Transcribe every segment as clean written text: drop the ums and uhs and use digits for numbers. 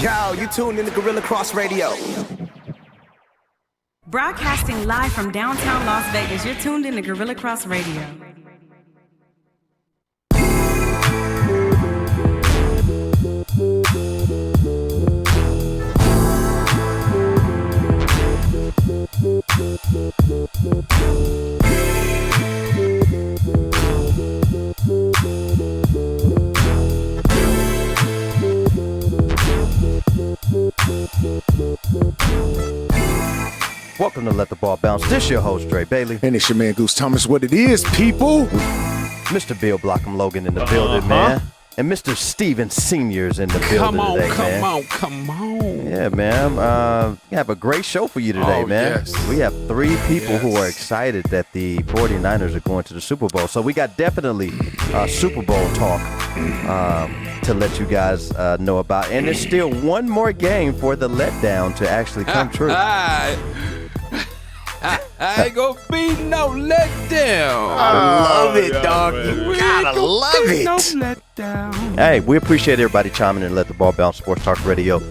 Yo, you tuned in to Gorilla Cross Radio. Broadcasting live from downtown Las Vegas, you're tuned in to Gorilla Cross Radio. Welcome to Let the Ball Bounce. This your host, Dre Bailey. And it's your man, Goose Thomas. What it is, people. Mr. Bill Blockham Logan in the building, man. And Mr. Steven Senior's in the building today, man. Come on. Yeah, man. We have a great show for you today, man. Yes. We have three people who are excited that the 49ers are going to the Super Bowl. So we got definitely Super Bowl talk to let you guys know about. And there's still one more game for the letdown to actually come true. I ain't gonna be no letdown. I love it, dog. You gotta love it. No letdown. Hey, we appreciate everybody chiming in and Let the Ball Bounce Sports Talk Radio,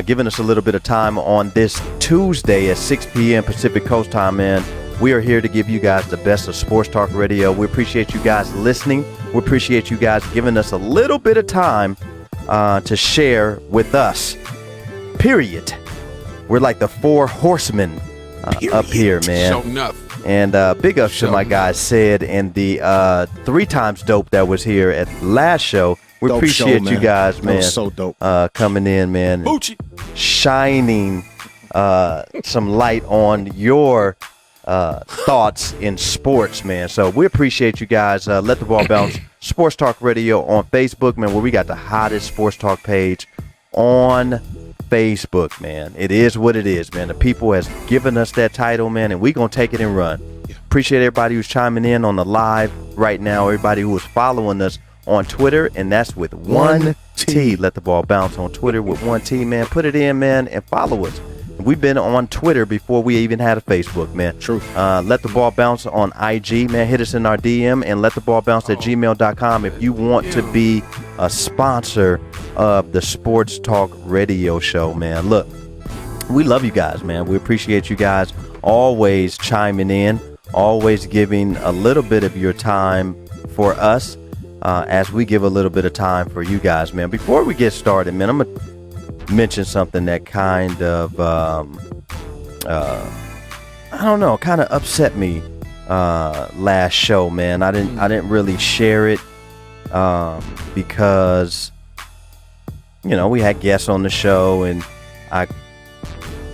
giving us a little bit of time on this Tuesday at 6 p.m. Pacific Coast time, man. We are here to give you guys the best of Sports Talk Radio. We appreciate you guys listening. We appreciate you guys giving us a little bit of time to share with us, period. We're like the four horsemen up here, man. Show enough. And big ups to my guy Sid and the 3 times dope that was here at last show. We Dope appreciate show, you guys, man. That was so dope. Coming in, man. Bucci. Shining some light on your thoughts in sports, man. So we appreciate you guys. Let the Ball Bounce Sports Talk Radio on Facebook, man, where we got the hottest sports talk page on Facebook, man. It is what it is, man. The people has given us that title, man, and we gonna take it and run. Appreciate everybody who's chiming in on the live right now, everybody who is following us on Twitter, and that's with one T. Let the Ball Bounce on Twitter with one T, man. Put it in, man, and follow us. We've been on Twitter before we even had a Facebook, man. True. Let the Ball Bounce on IG, man. Hit us in our DM and lettheballbounce at gmail.com if you want to be a sponsor of the Sports Talk Radio show, man. Look, we love you guys, man. We appreciate you guys always chiming in, always giving a little bit of your time for us as we give a little bit of time for you guys, man. Before we get started, man, I'm going to mention something that kind of I don't know, kind of upset me last show, man. I didn't really share it because we had guests on the show and I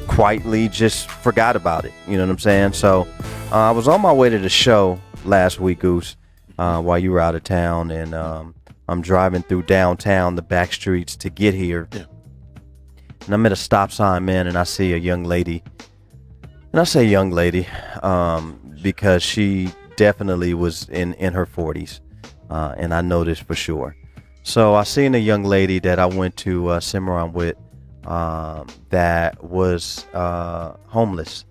quietly just forgot about it, you know what I'm saying? So I was on my way to the show last week, Goose, while you were out of town, and I'm driving through downtown, the back streets to get here. And I'm at a stop sign, man, and I see a young lady. And I say young lady because she definitely was in her 40s, and I know this for sure. So I seen a young lady that I went to Cimarron with that was homeless.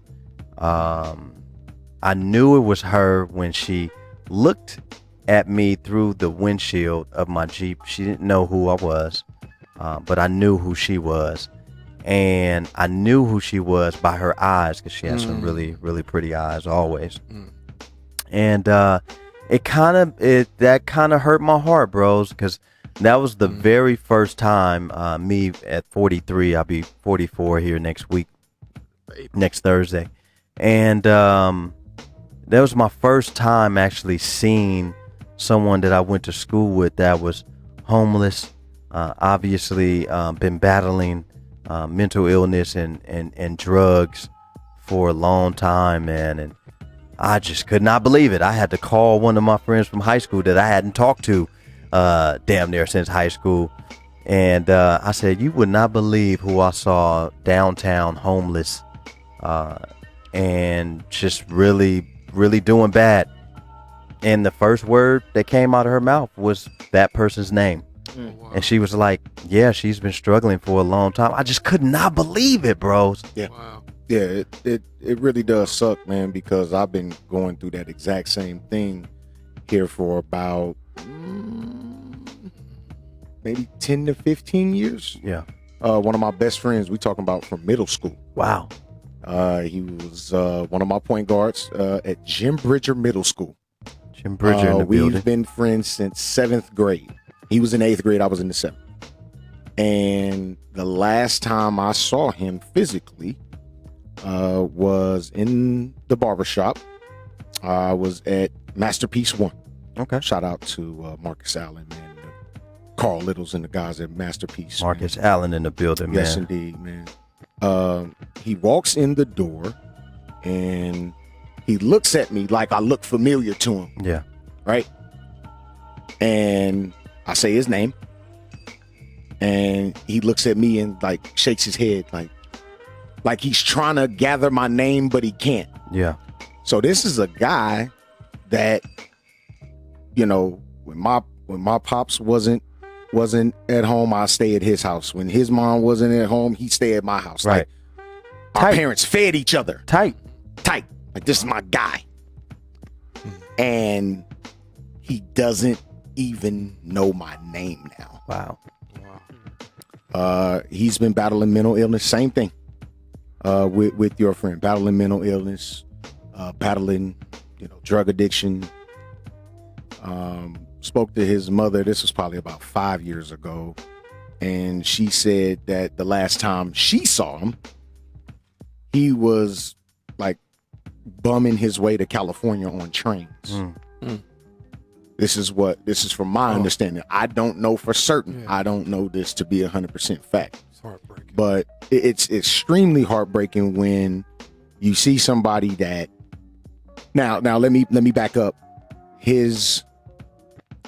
I knew it was her when she looked at me through the windshield of my Jeep. She didn't know who I was, but I knew who she was. And I knew who she was by her eyes because she has some really, really pretty eyes always. And that kind of hurt my heart, bros, because that was the very first time me at 43, I'll be 44 here next week, next Thursday. And that was my first time actually seeing someone that I went to school with that was homeless, obviously been battling mental illness and drugs for a long time, man, and I just could not believe it. I had to call one of my friends from high school that I hadn't talked to damn near since high school, and I said, you would not believe who I saw downtown homeless and just really, really doing bad. And the first word that came out of her mouth was that person's name. And she was like, yeah, she's been struggling for a long time. I just could not believe it, bros. Yeah. Wow. Yeah, it really does suck, man, because I've been going through that exact same thing here for about maybe 10 to 15 years. Yeah. one of my best friends. We talking about from middle school. Wow. He was one of my point guards at Jim Bridger Middle School. Jim Bridger in the We've building. been friends since 7th grade. He was in 8th grade. I was in the 7th. And the last time I saw him physically was in the barbershop. I was at Masterpiece 1. Okay. Shout out to Marcus Allen, man. Carl Littles and the guys at Masterpiece. Marcus Allen in the building, man. Yes, indeed, man. He walks in the door and he looks at me like I look familiar to him. Yeah. Right? And I say his name. And he looks at me and like shakes his head like he's trying to gather my name, but he can't. Yeah. So this is a guy that, you know, when my pops wasn't at home, I stay at his house. When his mom wasn't at home, he stayed at my house. Right. Like, our Tight. parents fed each other. Tight. Like, this is my guy. And he doesn't even know my name now. Wow. He's been battling mental illness. Same thing with your friend. Battling mental illness, battling, drug addiction. Spoke to his mother. This was probably about 5 years ago. And she said that the last time she saw him, he was like bumming his way to California on trains. This is from my understanding. I don't know for certain. Yeah. I don't know this to be 100% fact. It's heartbreaking. But it's extremely heartbreaking when you see somebody that now let me back up. His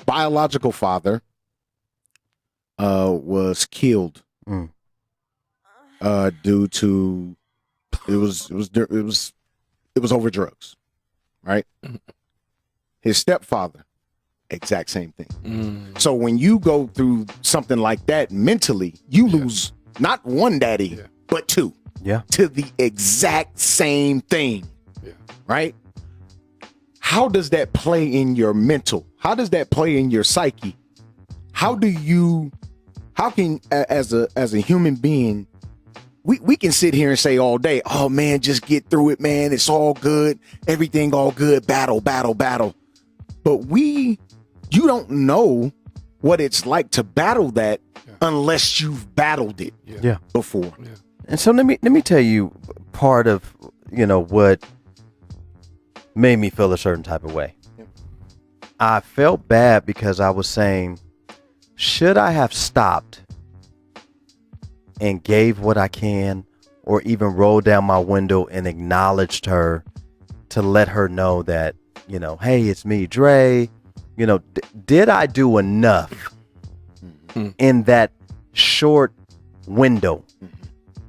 biological father was killed due to it was over drugs, right? His stepfather, exact same thing. So when you go through something like that mentally, you lose not one daddy, but two. Yeah. To the exact same thing. Yeah. Right? How does that play in your mental? How does that play in your psyche? How can as a human being, we can sit here and say all day, oh man, just get through it, man. It's all good. Everything all good. Battle. But you don't know what it's like to battle that unless you've battled it before. Yeah. And so let me tell you part of, what made me feel a certain type of way. Yeah. I felt bad because I was saying, should I have stopped and gave what I can, or even rolled down my window and acknowledged her to let her know that, hey, it's me, Dre. Did I do enough in that short window,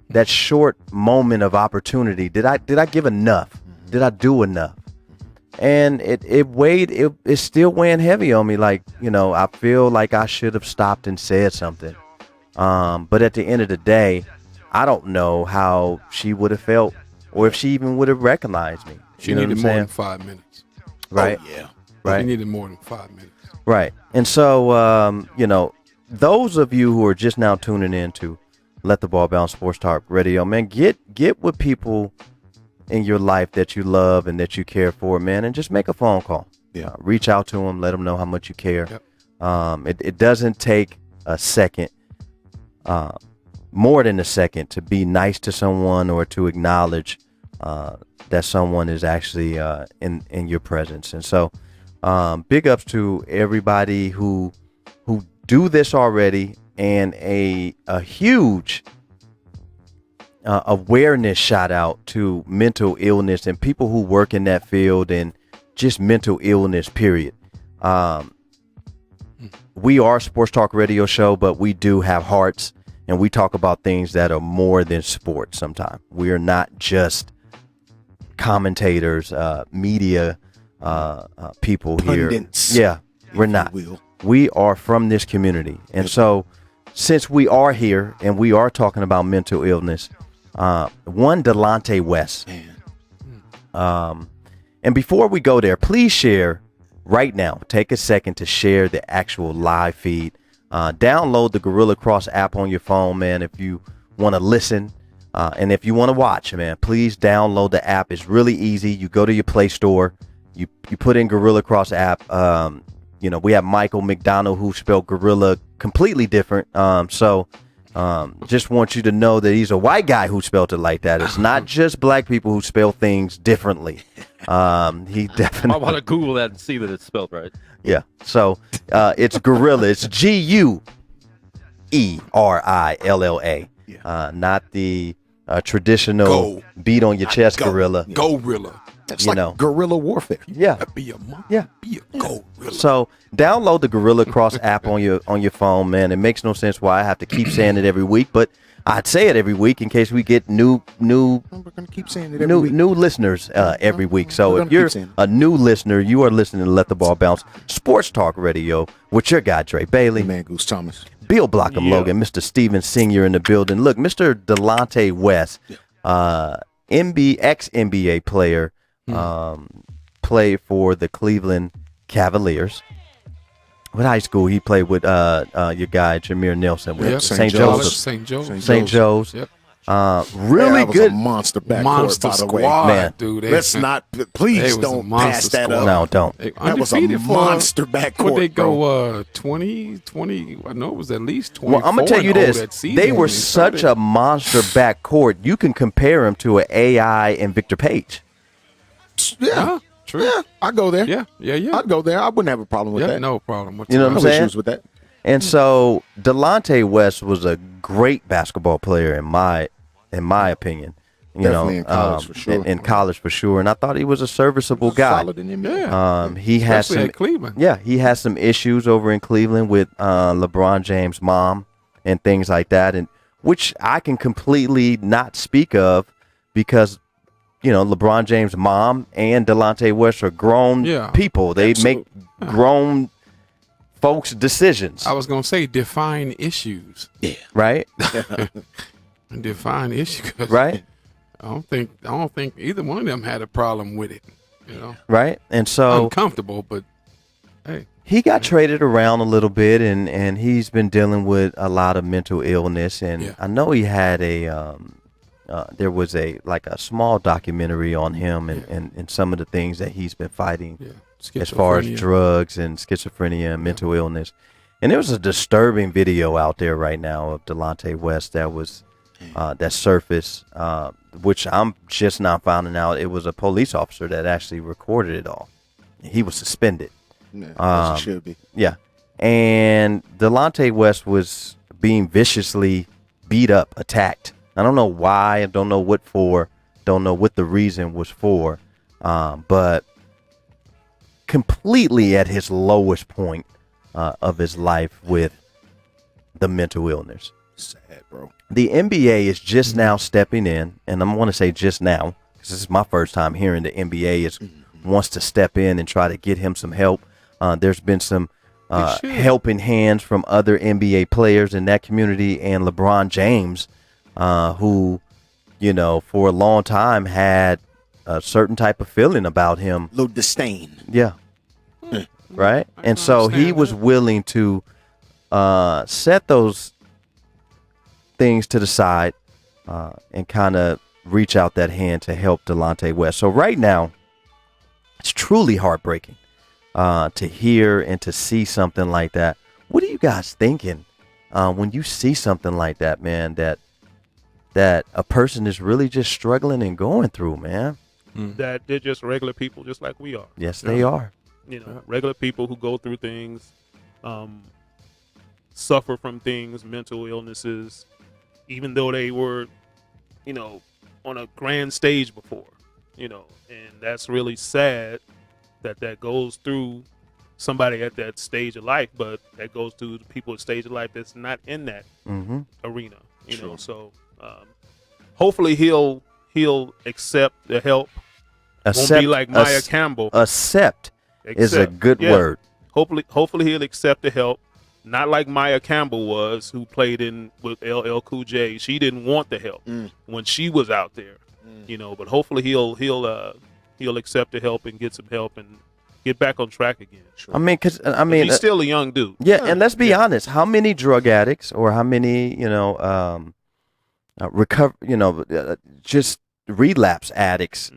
that short moment of opportunity? Did I give enough? Did I do enough? And it's still weighing heavy on me. Like, I feel like I should have stopped and said something. But at the end of the day, I don't know how she would have felt, or if she even would have recognized me. She needed more than 5 minutes. Right. Oh, yeah. Right. She needed more than 5 minutes. Right. And so, those of you who are just now tuning in to Let the Ball Bounce Sports Talk Radio, man, get with people in your life that you love and that you care for, man, and just make a phone call. Yeah. Reach out to them, let them know how much you care. Yep. It doesn't take a second, more than a second, to be nice to someone or to acknowledge that someone is actually in your presence. And so big ups to everybody who do this already, and a huge awareness shout out to mental illness and people who work in that field, and just mental illness, period. We are a sports talk radio show, but we do have hearts, and we talk about things that are more than sports. Sometimes we are not just commentators, media people pundits, here. Yeah, we're not. We are from this community. And so since we are here and we are talking about mental illness, one, Delonte West. And before we go there, please share right now. Take a second to share the actual live feed Download the Gorilla Cross app on your phone, man, if you want to listen. And if you want to watch, man, please download the app. It's really easy. You go to your Play Store. You put in Gorilla Cross app. We have Michael McDonald who spelled gorilla completely different. Just want you to know that he's a white guy who spelled it like that. It's not just black people who spell things differently. He definitely. I want to Google that and see that it's spelled right. Yeah. So it's gorilla. It's GUERILLA. Not the traditional beat on your chest gorilla. Gorilla. That's guerrilla warfare. Yeah. Be a monkey. Yeah. Be a gorilla. So download the Gorilla Cross app on your phone, man. It makes no sense why I have to keep saying it every week, but I'd say it every week in case we get new We're gonna keep saying it every week. new listeners every week. So if you're a new listener, you are listening to Let the Ball Bounce Sports Talk Radio with your guy Dre Bailey, man, Goose Thomas, Bill Blockham Logan, Mr. Steven Senior in the building. Look, Mr. Delonte West, ex-NBA player, played for the Cleveland Cavaliers. With high school, he played with your guy Jameer Nelson with St. Joseph. St. Joe's. Yep. Really that was good a monster backcourt, Monster by the way. squad, Man. dude. Let's not, please don't pass that up. No, don't. That was a monster backcourt. Would they bro. go 20? I know it was at least 20. Well, I'm gonna tell you this: they were such a monster backcourt. You can compare them to an AI and Victor Page. Yeah, true. Yeah, I go there. Yeah. I'd go there. I wouldn't have a problem with that. No problem. You know what I'm No saying? issues with that. And so Delonte West was a great basketball player in my opinion. Definitely in college for sure. In college for sure. And I thought he was a serviceable guy. Solid in NBA. Yeah. He has Especially some at Cleveland. Yeah, he has some issues over in Cleveland with LeBron James' mom and things like that, and which I can completely not speak of because LeBron James' mom and Delonte West are grown people. They make grown folks' decisions. I was gonna say define issues. Yeah. Right? Define issues. Right? I don't think either one of them had a problem with it. Right? And so uncomfortable, but hey. He got traded around a little bit, and he's been dealing with a lot of mental illness. And I know he had there was a small documentary on him and some of the things that he's been fighting as far as drugs and schizophrenia and mental illness. And there was a disturbing video out there right now of Delonte West that was that surfaced, which I'm just now finding out it was a police officer that actually recorded it all. He was suspended. As it should be. Yeah. And Delonte West was being viciously beat up, attacked. I don't know why. I don't know what for. Don't know what the reason was for. But completely at his lowest point of his life with the mental illness. Sad, bro. The NBA is just now stepping in, and I'm going to say just now because this is my first time hearing the NBA wants to step in and try to get him some help. There's been some helping hands from other NBA players in that community, and LeBron James, who, for a long time had a certain type of feeling about him. Little disdain. Yeah. Right? And so he was willing to set those things to the side and kind of reach out that hand to help Delonte West. So right now, it's truly heartbreaking to hear and to see something like that. What are you guys thinking when you see something like that, man, that a person is really just struggling and going through, man? That they're just regular people just like we are. Yes, they are. Regular people who go through things, suffer from things, mental illnesses, even though they were, on a grand stage before, and that's really sad that goes through somebody at that stage of life, but that goes through the people at stage of life that's not in that arena, know. So hopefully he'll accept the help. Won't be like Maya Campbell. Accept is a good word. Hopefully he'll accept the help. Not like Maya Campbell was, who played with LL Cool J. She didn't want the help when she was out there, But hopefully he'll accept the help and get some help and get back on track again. I mean, He's still a young dude. yeah, and let's be honest. How many drug addicts or how many, just relapse addicts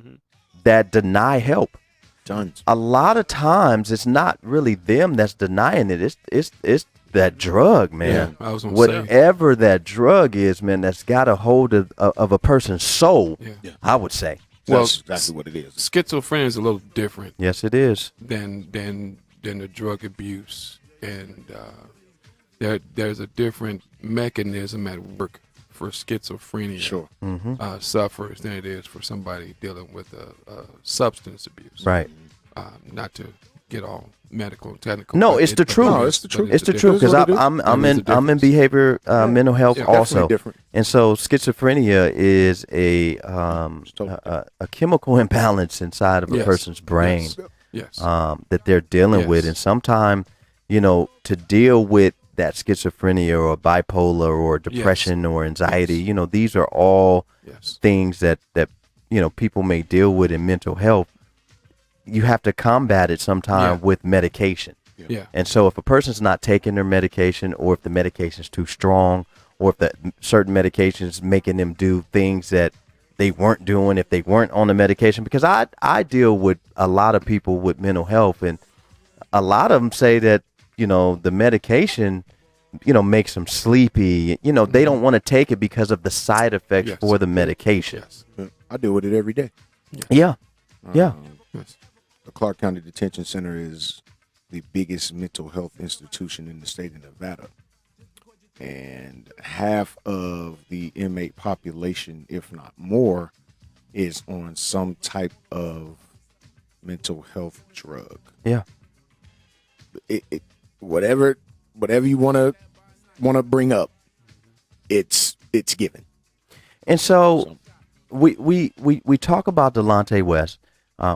that deny help? Tons. A lot of times, it's not really them that's denying it. It's that drug, man. Yeah, I was gonna Whatever that drug is, man, that's got a hold of a person's soul. Yeah. I would say. Well, That's exactly what it is. Schizophrenia is a little different Yes, it is. than the drug abuse, and there's a different mechanism at work for schizophrenia Sure. sufferers than it is for somebody dealing with a substance abuse. Right. Not to get all medical and technical. No, but it's the truth. No, it's the truth. It's the a truth difference. because It is what it is. I'm There is a in difference. behavior mental health Yeah, also, definitely different. and so schizophrenia is a totally chemical imbalance inside of a Yes. person's brain Yes. that they're dealing with, Yes. and sometimes to deal with that schizophrenia or bipolar or depression or anxiety, these are all Yes. things that people may deal with in mental health. You have to combat it sometime Yeah. with medication. Yeah. And so if a person's not taking their medication, or if the medication's too strong, or if the certain medication's making them do things that they weren't doing if they weren't on the medication, because I deal with a lot of people with mental health, and a lot of them say that, the medication, makes them sleepy. They don't want to take it because of the side effects Yes. for the medication. Yes. I deal with it every day. Yeah. Yeah. Yes. The Clark County Detention Center is the biggest mental health institution in the state of Nevada. And half of the inmate population, if not more, is on some type of mental health drug. Yeah. Whatever you want to bring up, it's given. And so we talk about Delonte West.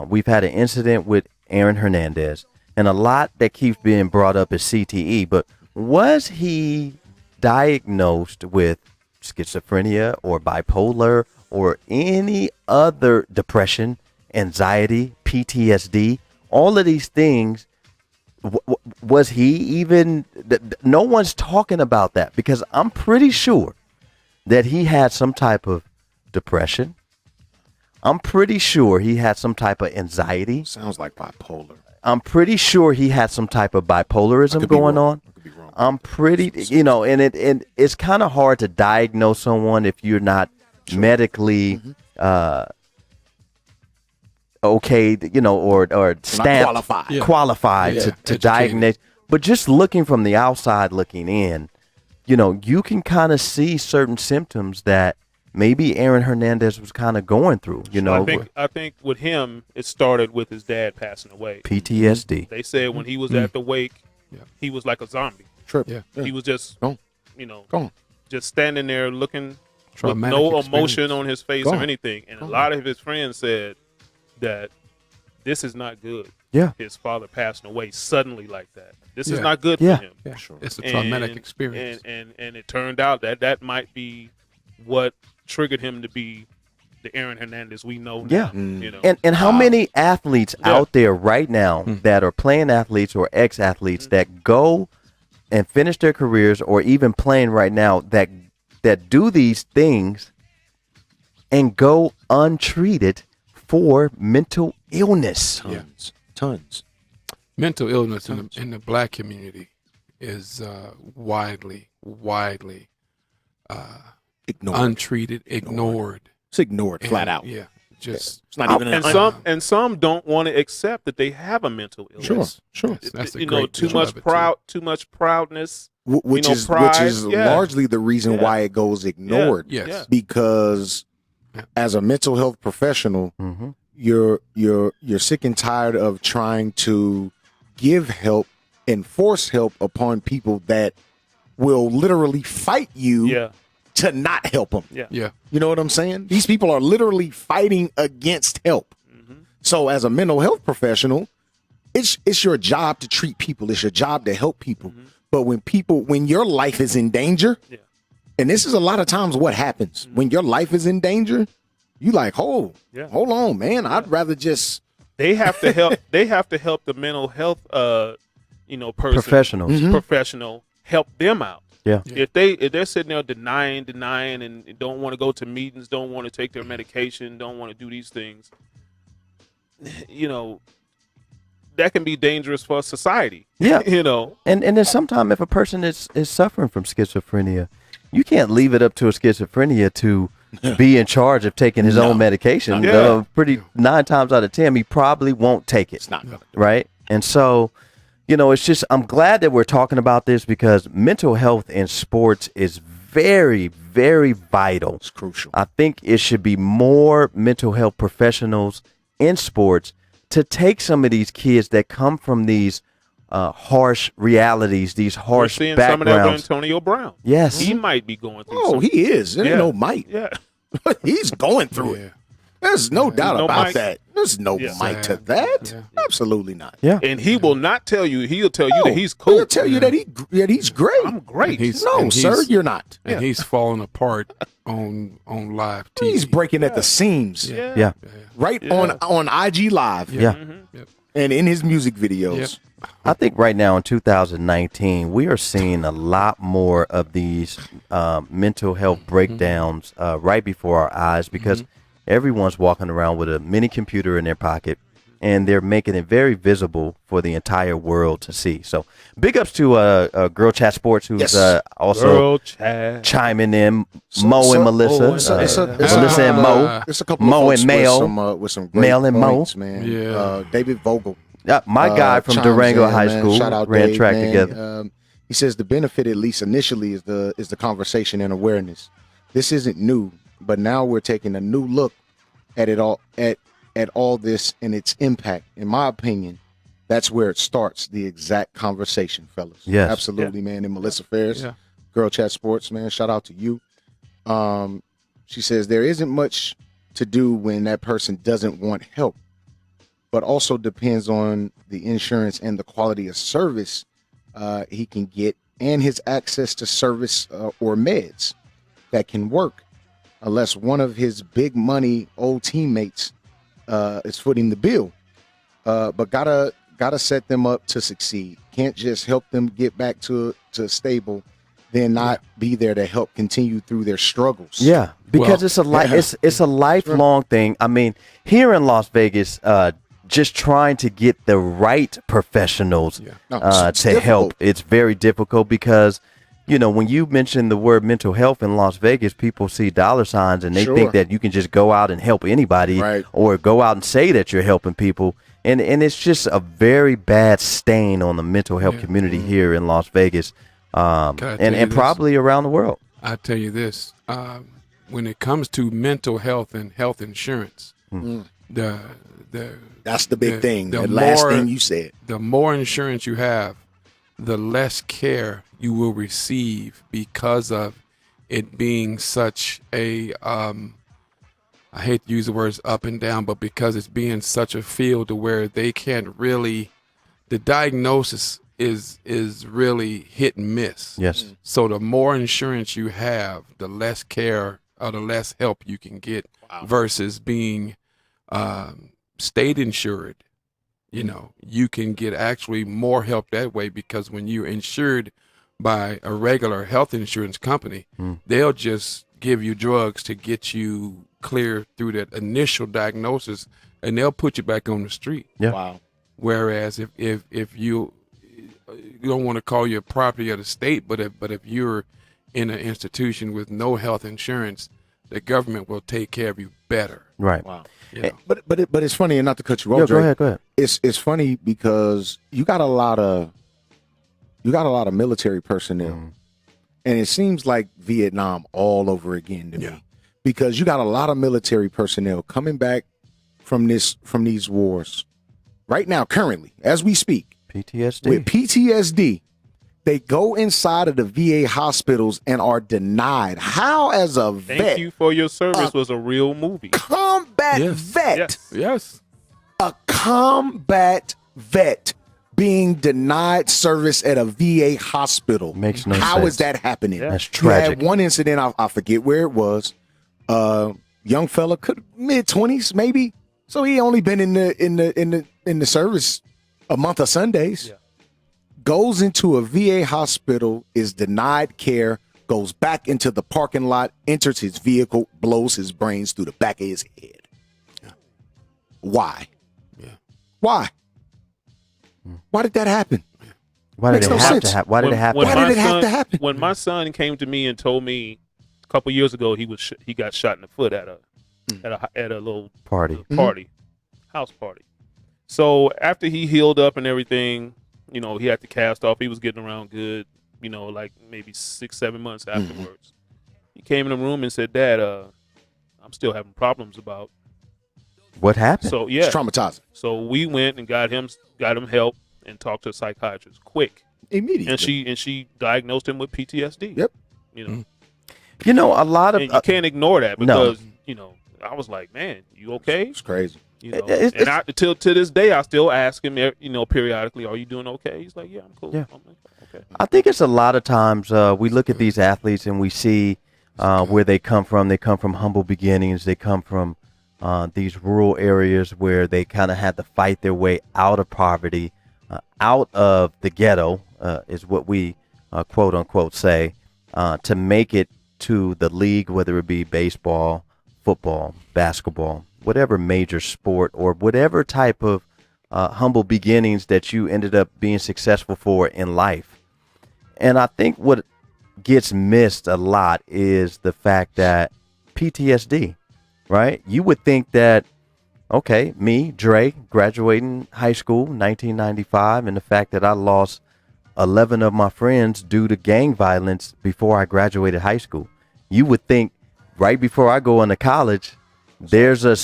We've had an incident with Aaron Hernandez, and a lot that keeps being brought up is CTE. But was he diagnosed with schizophrenia or bipolar or any other depression, anxiety, PTSD? All of these things. Was he even? No one's talking about that, because I'm pretty sure that he had some type of depression. I'm pretty sure he had some type of anxiety. Sounds like bipolar. I'm pretty sure he had some type of bipolarism going on. I could be wrong. I'm pretty, and it's kind of hard to diagnose someone if you're not medically okay, or stamped qualified Yeah. to Educated. diagnose. But just looking from the outside looking in, you can kind of see certain symptoms that maybe Aaron Hernandez was kind of going through, I think with him, it started with his dad passing away. PTSD. They said when he was at the wake, he was like a zombie. Trip. Yeah. He was just, Gone. gone. Just standing there looking with Traumatic no experience. emotion on his face Gone. or anything. And a lot of his friends said that this is not good. Yeah. His father passing away suddenly like that. This is Yeah. not good Yeah. for him. Yeah. It's a traumatic And- experience. And it turned out that might be what triggered him to be the Aaron Hernandez we know now. Yeah. And how many athletes Yeah. out there right now that are playing athletes or ex-athletes that go and finish their careers, or even playing right now, that do these things and go untreated for mental illness? Tons. Mental illness in the black community is widely Ignored. untreated, ignored. It's ignored flat And, out. Yeah, just It's not even And some don't want to accept that they have a mental illness. Sure. yes, that's the You know, great too deal much of it, too much proudness. which is pride, yeah. largely the reason Yeah. why it goes ignored. Yes. Yeah. Because as a mental health professional, you're sick and tired of trying to give help and force help upon people that will literally fight you Yeah. to not help them. Yeah. Yeah, You know what I'm saying? These people are literally fighting against help. So as a mental health professional, it's your job to treat people. It's your job to help people. But when your life is in danger, Yeah. and this is a lot of times what happens when your life is in danger, you like, hold on, man. I'd rather just they have to help. They have to help the mental health, person, Professionals. professional, help them out. Yeah. If they're sitting there denying, and don't want to go to meetings, don't want to take their medication, don't want to do these things, that can be dangerous for society. Yeah. And And then sometimes if a person is suffering from schizophrenia, you can't leave it up to a schizophrenia to be in charge of taking his own medication. Yeah. 9 times out of 10, he probably won't take it. It's not gonna do it. Right. And so, it's just, I'm glad that we're talking about this because mental health in sports is very, very vital. It's crucial. I think it should be more mental health professionals in sports to take some of these kids that come from these harsh realities, these we're harsh seeing some of that with backgrounds. Antonio Brown. Yes. He might be going through. Oh, some- he is. There ain't Yeah. no might. Yeah. He's going through it. There's no doubt no about mic. that. There's no Yeah. might to Sad. that. Yeah. Absolutely not. Yeah. And he will not tell you. He'll tell you that he's He'll cool. tell you that he's great. I'm great. No, sir, you're not. And he's falling apart on live TV. He's breaking at the seams. Yeah. Yeah. Right on IG Live. Yeah. Yep. And in his music videos. Yep. I think right now in 2019, we are seeing a lot more of these mental health breakdowns right before our eyes because everyone's walking around with a mini computer in their pocket and they're making it very visible for the entire world to see. So big ups to Girl Chat Sports, who's Yes. also Girl chat. chiming in, Mo and Melissa. It's a Melissa and Mo. There's a couple Mo of folks and Mel. with some great Mel and Mo. points, man. Yeah. David Vogel. My guy from chimes Durango in, High man. School Shout out ran Dave, track man. together. He says the benefit, at least initially, is the conversation and awareness. This isn't new, but now we're taking a new look at it all at all this and its impact. In my opinion, that's where it starts. The exact conversation, fellas. Yes. Absolutely, man. And Melissa Ferris, Yeah. Girl Chat Sports, man. Shout out to you. She says there isn't much to do when that person doesn't want help, but also depends on the insurance and the quality of service he can get and his access to service or meds that can work, unless one of his big money old teammates is footing the bill. But gotta set them up to succeed. Can't just help them get back to stable, then not be there to help continue through their struggles. Yeah, because Well, it's a lifelong thing. I mean, here in Las Vegas, just trying to get the right professionals No, it's to help, difficult. it's very difficult because when you mention the word mental health in Las Vegas, people see dollar signs and they Sure. think that you can just go out and help anybody Right. or go out and say that you're helping people. And it's just a very bad stain on the mental health community here in Las Vegas Can I tell you and this? probably around the world. I tell you this: when it comes to mental health and health insurance, the That's the big thing. The The last more- thing you said. the more insurance you have, the less care you will receive because of it being such a I hate to use the words up and down, but because it's being such a field to where they can't really, the diagnosis is really hit and miss. Yes. So the more insurance you have, the less care or the less help you can get versus being state insured. You can get actually more help that way because when you're insured by a regular health insurance company, they'll just give you drugs to get you clear through that initial diagnosis and they'll put you back on the street. Yeah. Wow. Whereas if you don't want to call your property of the state, but if you're in an institution with no health insurance, the government will take care of you better. Right. Wow. You know? But it's funny, and not to cut you off, Go Dre, ahead. Go ahead. It's funny because you got a lot of military personnel, and it seems like Vietnam all over again to me, because you got a lot of military personnel coming back from these wars right now, currently as we speak, PTSD. with PTSD. They go inside of the VA hospitals and are denied. How, as a Thank vet, You for Your Service was a real movie. combat Yes. vet, Yes. Yes. a combat vet being denied service at a VA hospital. Makes no How sense. is that happening? That's You had tragic. one incident, I forget where it was. Young fella, mid-20s maybe, So he only been in the service a month of Sundays. Yeah. Goes into a VA hospital, is denied care, goes back into the parking lot, enters his vehicle, blows his brains through the back of his head. Yeah. Why? Yeah. Why? Why did that happen? Why did Makes it no have sense. to happen? Why did it have to Why happen? did it have to happen? When my son came to me and told me a couple years ago he got shot in the foot at a little Party. house party. So after he healed up and everything, you know, he had the cast off. He was getting around good, you know, like maybe 6-7 months afterwards. He came in the room and said, "Dad, I'm still having problems about." What happened? So yeah, It's traumatizing. so we went and got him help and talked to a psychiatrist quick, Immediately. and she diagnosed him with PTSD. Yep. You know, You know, a lot of and you can't ignore that no. because you know I was like, man, you okay? It's crazy. You know, It's- and till to this day, I still ask him, you know, periodically, "Are you doing okay?" He's like, "Yeah, I'm cool." Yeah. I'm like, okay. I think it's a lot of times we look at these athletes and we see where they come from. They come from humble beginnings. They come from these rural areas where they kind of had to fight their way out of poverty, out of the ghetto, is what we quote unquote say, to make it to the league, whether it be baseball, football, basketball, whatever major sport or whatever type of humble beginnings that you ended up being successful for in life. And I think what gets missed a lot is the fact that PTSD, right? You would think that, okay, me, Dre, graduating high school, 1995, and the fact that I lost 11 of my friends due to gang violence before I graduated high school. You would think right before I go into college, there's a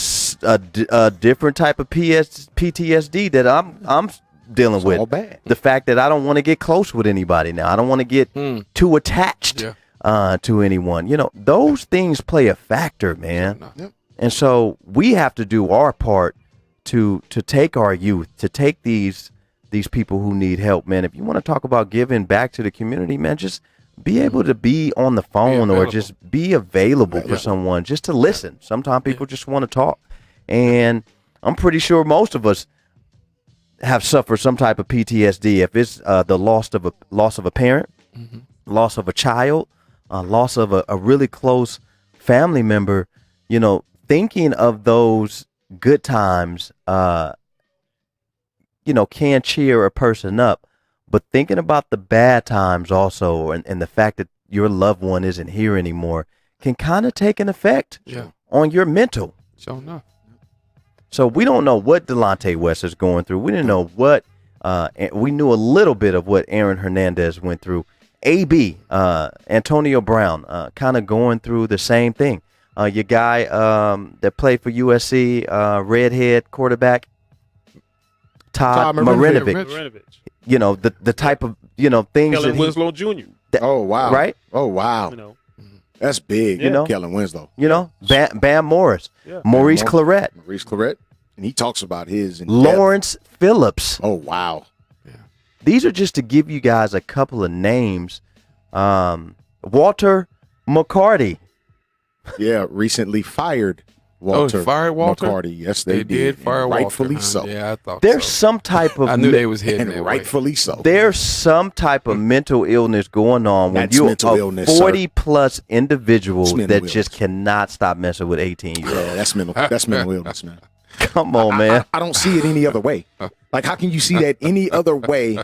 different type of PTSD that I'm dealing with. all bad. The fact that I don't want to get close with anybody now. I don't want to get too attached to anyone. You know, those things play a factor, man. Yep. And so we have to do our part to take our youth, to take these people who need help, man. If you want to talk about giving back to the community, man, just be able to be on the phone or just be available for someone, just to listen. Sometimes people just want to talk. And I'm pretty sure most of us have suffered some type of PTSD. If it's the loss of a parent, loss of a child, loss of a really close family member, you know, thinking of those good times, you know, can cheer a person up. But thinking about the bad times also, and the fact that your loved one isn't here anymore, can kind of take an effect on your mental. Sure enough. So we don't know what Delonte West is going through. We didn't know what. We knew a little bit of what Aaron Hernandez went through. AB, Antonio Brown, kind of going through the same thing. Your guy that played for USC, redhead quarterback, Todd Marinovich. You know, the type of, you know, things Kellen that Winslow Jr. Oh, wow. Right? Oh, wow. You know, That's big. You know? Kellen Winslow. You know, Bam Morris, Yeah. Maurice Claret, Maurice Claret. And he talks about his. Lawrence Phillips. Oh, wow. These are just to give you guys a couple of names. Walter McCarty. Yeah, recently fired Walter. Fired Walter? McCarty. Yes, they did fire and Walter. rightfully huh? so. Yeah, I thought There's so. some type of I knew they was heading And that rightfully so. there's some type of mental illness going on when That's you're mental a illness, 40 plus individual It's mental that just illness. cannot stop messing with 18-year-olds. Yeah, that's mental illness, man. Come on, man. I don't see it any other way. Like, how can you see that any other way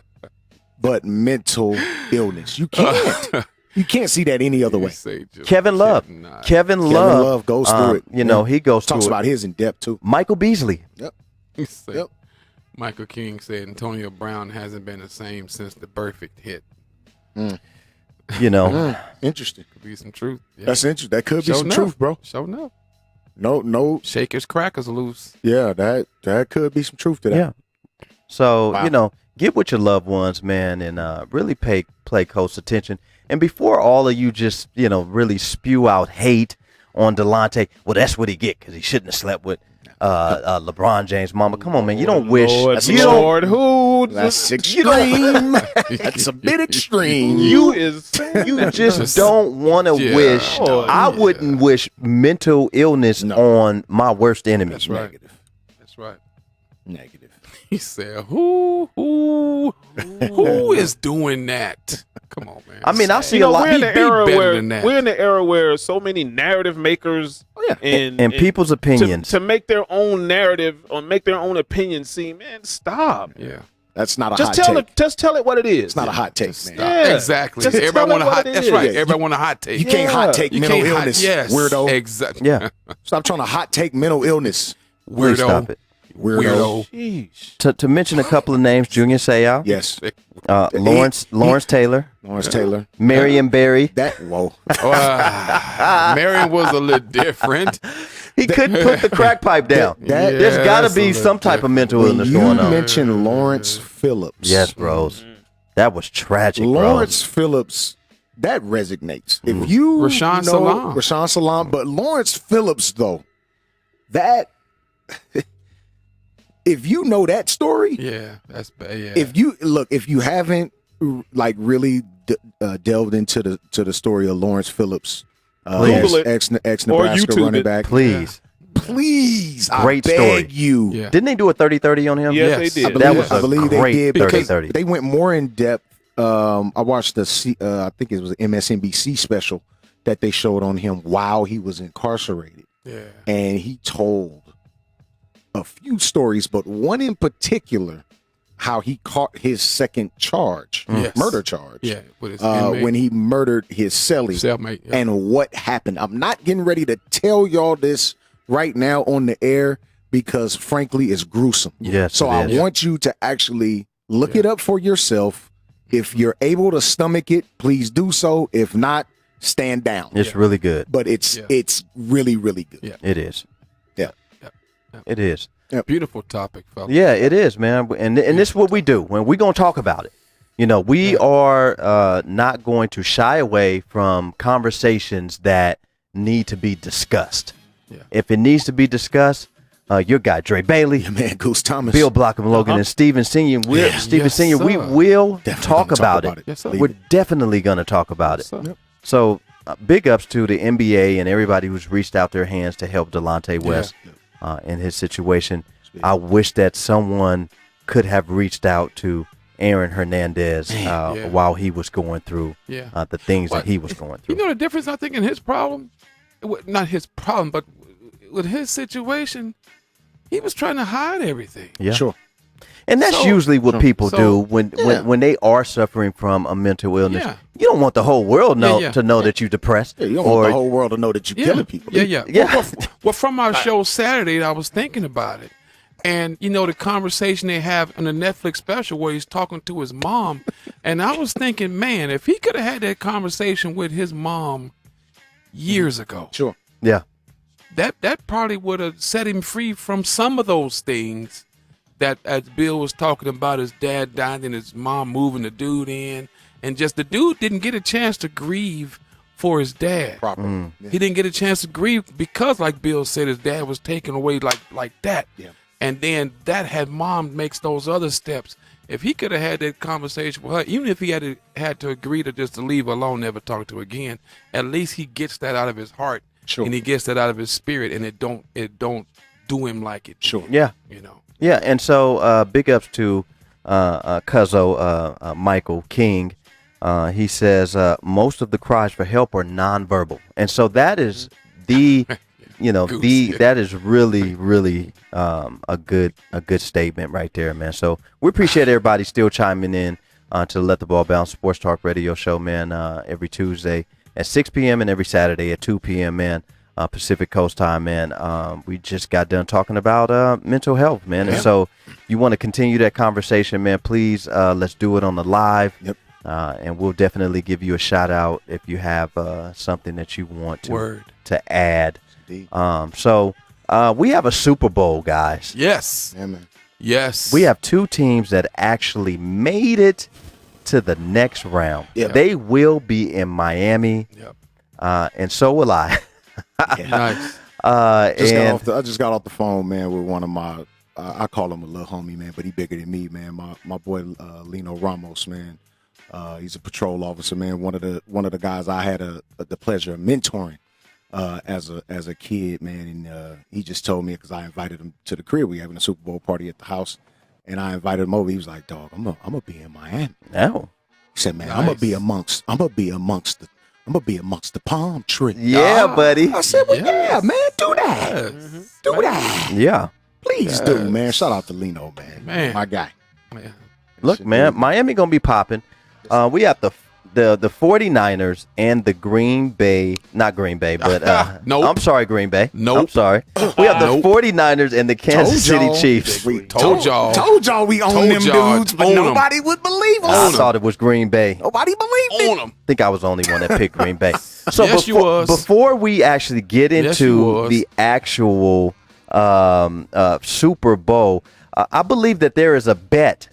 but mental illness? You can't. You can't see that any other way. Kevin Love. Kevin Love goes through it. You know, he goes Talks through about it. his in depth, too. Michael Beasley. Yep. Yep. Michael King said Antonio Brown hasn't been the same since the perfect hit. You know. Interesting. Could be some truth. Yeah. That's interesting. That could be Sure some enough. truth, bro. Sure enough. No. Shakers, crackers loose. Yeah, that could be some truth to that. Yeah. So, Wow. you know, get with your loved ones, man, and really play close attention. And before all of you just, you know, really spew out hate on Delonte, well, that's what he get because he shouldn't have slept with LeBron James' mama. Come on, man. You don't wish. That's you don't, Lord, who? That's extreme. That's a bit extreme. You is just don't want to Yeah. wish. Oh, I yeah. wouldn't wish mental illness No. on my worst enemy. That's right. That's right. Negative. He said, "Who is doing that? Come on, man." I mean, I see You a know, lot. we're in the Be era better where than that. we're in the era where so many narrative makers And people's opinions. to make their own narrative or make their own opinion seem, man, stop. Yeah. That's not a Just hot tell take. it. Just tell it what it is. It's not a hot take, man. Yeah. Exactly. Just tell Everybody it want a what hot. it That's is. right. Yeah, Everybody want a hot take. You can't hot take You mental can't illness, yes, weirdo. Exactly. Yeah. Stop trying to hot take mental illness, Please Weirdo. stop it. weirdo. Sheesh. To mention a couple of names, Junior Seau, Yes, Lawrence Taylor, Lawrence Taylor. Marion Barry. That whoa. Marion was a little different. He couldn't put the crack pipe down. That- There's got to that's a be little some type of mental When illness you going on. mentioned Lawrence Phillips, Yes, bros. That was tragic, Lawrence bros. Phillips, that resonates. If you Rashawn know Salam. Rashawn Salam, but Lawrence Phillips though, that if you know that story, Yeah, that's bad. Yeah. if you haven't like really delved into the story of Lawrence Phillips, Google it. ex Or Nebraska YouTube running it. back, Please. please, Great I story. beg you. Yeah. Didn't they do a 30-30 on him? Yes, Yes. they did. That was I a believe great they did because 30-30. They went more in depth. I watched I think it was an MSNBC special that they showed on him while he was incarcerated, yeah. and he told a few stories, but one in particular, how he caught his second charge, Yes. murder charge, Yeah. With his inmate. when he murdered his cellie, Cellmate. Yeah. and what happened. I'm not getting ready to tell y'all this right now on the air because, frankly, it's gruesome. Yes, So it I is. want you to actually look it up for yourself. If you're able to stomach it, please do so. If not, stand down. It's really good. But it's really, really good. Yeah. It is. Yeah. It is. Beautiful topic, fella. Yeah, it is, man. And this is what we do when we're going to talk about it. You know, we are not going to shy away from conversations that need to be discussed. Yeah. If it needs to be discussed, your guy Dre Bailey, Your man, Goose Thomas. Bill Blockham Logan, and Steven Senior. Steven Yes, Senior. We sir. will Definitely talk gonna about, talk about it. it. Yes, sir. We're definitely going to talk about it. Yes, sir. So big ups to the NBA and everybody who's reached out their hands to help Delonte West in his situation. I wish that someone could have reached out to Aaron Hernandez while he was going through the things that he was going through. You know the difference, I think, in his problem? Not his problem, but with his situation, he was trying to hide everything. Yeah. Sure. And that's So- usually what people so- do when they are suffering from a mental illness. Yeah. You don't want the whole world Yeah. to know that you're depressed. Yeah, you don't want the whole world to know that you're killing people. Yeah. Yeah. Well, from our show Saturday, I was thinking about it. And, you know, the conversation they have in the Netflix special where he's talking to his mom. And I was thinking, man, if he could have had that conversation with his mom years ago, Sure. Yeah. that probably would have set him free from some of those things that, as Bill was talking about, his dad died and his mom moving the dude in. And just the dude didn't get a chance to grieve for his dad. Proper. He didn't get a chance to grieve because, like Bill said, his dad was taken away like that. Yeah. And then that had mom makes those other steps. If he could have had that conversation with her, even if he had to agree to just to leave her alone, never talk to her again, at least he gets that out of his heart. Sure. And he gets that out of his spirit, and it don't do him like it. Sure. Yeah. You know. Yeah, and so big ups to Cuzzo Michael King. He says most of the cries for help are nonverbal, and so that is the, Goose, that is really a good statement right there, man. So we appreciate everybody still chiming in to Let the Ball Bounce Sports Talk Radio Show, man. Every Tuesday at 6 p.m. and every Saturday at 2 p.m., man. Pacific Coast time, man. We just got done talking about mental health, man. And so you want to continue that conversation, man, please let's do it on the live. Yep. And we'll definitely give you a shout out if you have something that you want to add. Indeed. So we have a Super Bowl, guys. Yes. Yeah, man. Yes. We have two teams that actually made it to the next round. Yep. They will be in Miami, Yep. and so will I. Nice. I just got off the phone, man, with one of my I call him a little homie, man, but he bigger than me, man. My boy Lino Ramos, man. He's a patrol officer, man. One of the guys I had the pleasure of mentoring as a kid, man, and he just told me because I invited him to the crib. We having a Super Bowl party at the house, and I invited him over. He was like, "Dog, I'm gonna be in Miami." No. He said, "Man, Nice. I'm gonna be amongst the palm trees." Yeah, buddy. I said, "Well, Yes. yeah, man, do that, Yes. do that, Yeah. please do, man." Shout out to Lino, man, my guy. Man. Look, man, Miami gonna be popping. We have the 49ers and the Green Bay, not Green Bay, but Nope. I'm sorry, Green Bay. Nope. I'm sorry. We have the Nope. 49ers and the Kansas Told City y'all. Chiefs. We Told y'all. Told y'all we own Told them y'all. dudes, but Own 'em. nobody would believe I us. thought it was Green Bay. Nobody believed it. On them. I think I was the only one that picked Green Bay. So Yes, you was. before we actually get Yes, you into was. the actual Super Bowl, I believe that there is a bet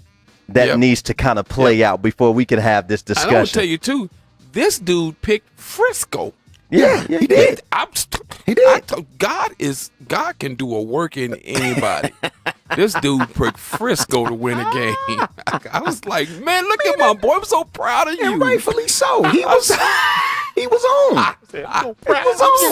that Yep. needs to kind of play out before we can have this And I'm gonna discussion. tell you too. This dude picked Frisco. Yeah, he did. He did. God can do a work in anybody. This dude picked Frisco to win a game. I was like, man, look at my boy. I'm so proud of you. And rightfully so. He was on. I'm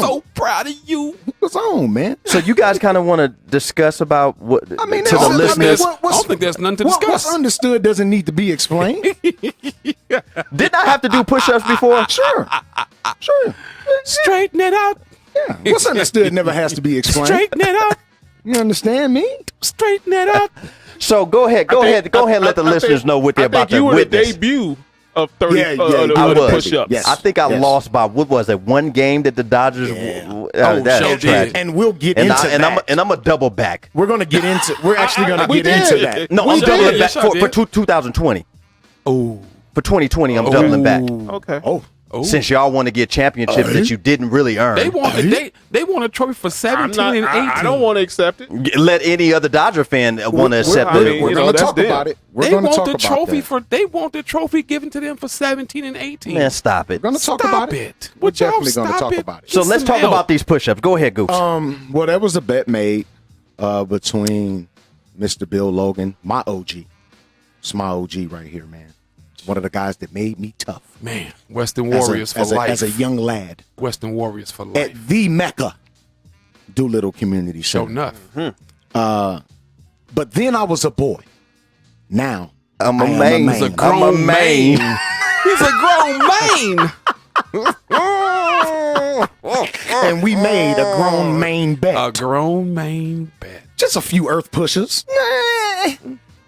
so proud of you. He was on, man. So you guys kind of want to discuss about what I mean, to the that's- listeners? I don't think there's nothing to What's discuss. understood doesn't need to be explained. Didn't I have to do push-ups before? Sure. Straighten it out. Yeah. What's understood never has to be explained. Straighten it out. You understand me? Straighten it out. So go ahead, let the listeners know what they're about to you were the witness. debut of 30 Yeah, yeah, of I the was. push-ups. Yes. I think I Yes. lost by what was it? One game that the Dodgers. That's sure tragic. did. And we'll get And, into that. I'm a double back. We're gonna get into. We're actually gonna We get into did. that. No, We I'm did. doubling back Yes, I for did. 2020. Oh. For 2020, I'm doubling back. Okay. Oh, Since y'all want to get championships that you didn't really earn. They want a trophy for 17 and 18. I don't want to accept it. Let any other Dodger fan want to accept I it. mean, we're you know, gonna that's talk them. about it. We're They gonna want talk the about trophy that. they want the trophy given to them for 17 and 18. Man, stop it. We're gonna talk Stop about it. it. We're Would y'all definitely gonna stop talk it? about it. So Get let's some talk help. about these push-ups. Go ahead, Gooch. Well, there was a bet made between Mr. Bill Logan, my OG. It's my OG right here, man. One of the guys that made me tough. Man, Western Warriors for life. As a young lad Western Warriors for life. at the Mecca, Doolittle Community Sure Center. enough. But then I was a boy. Now I'm I a am man. He's a I'm a grown man. man. He's a grown man. and we made a grown main bet. A grown man bet. Just a few earth pushers.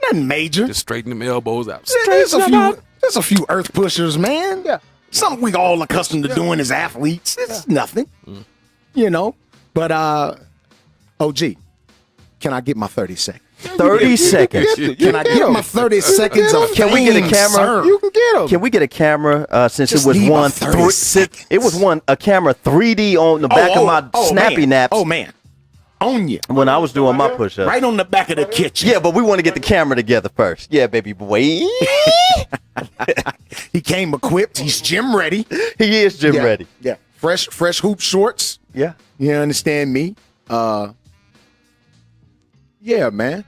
Nothing major. Just straighten them elbows out. There's Straighten them out. there's a few earth pushers, man. Yeah. Something we all accustomed to doing as athletes. It's nothing. You know. But OG, can I get my 30 seconds? 30 seconds. Can I get my 30 seconds of Can we get a fame, camera? sir? You can get them. Can we get a camera since Just it was need my one 30 seconds. it was a camera 3D on the back of my snappy man. naps Oh man, on you, when I was doing my push-ups. right on the back of the kitchen. Yeah, but we want to get the camera together first. Yeah, baby boy. He came equipped. He's gym ready. He is gym Yeah. ready. Yeah, fresh hoop shorts. Yeah. You understand me? Yeah, man.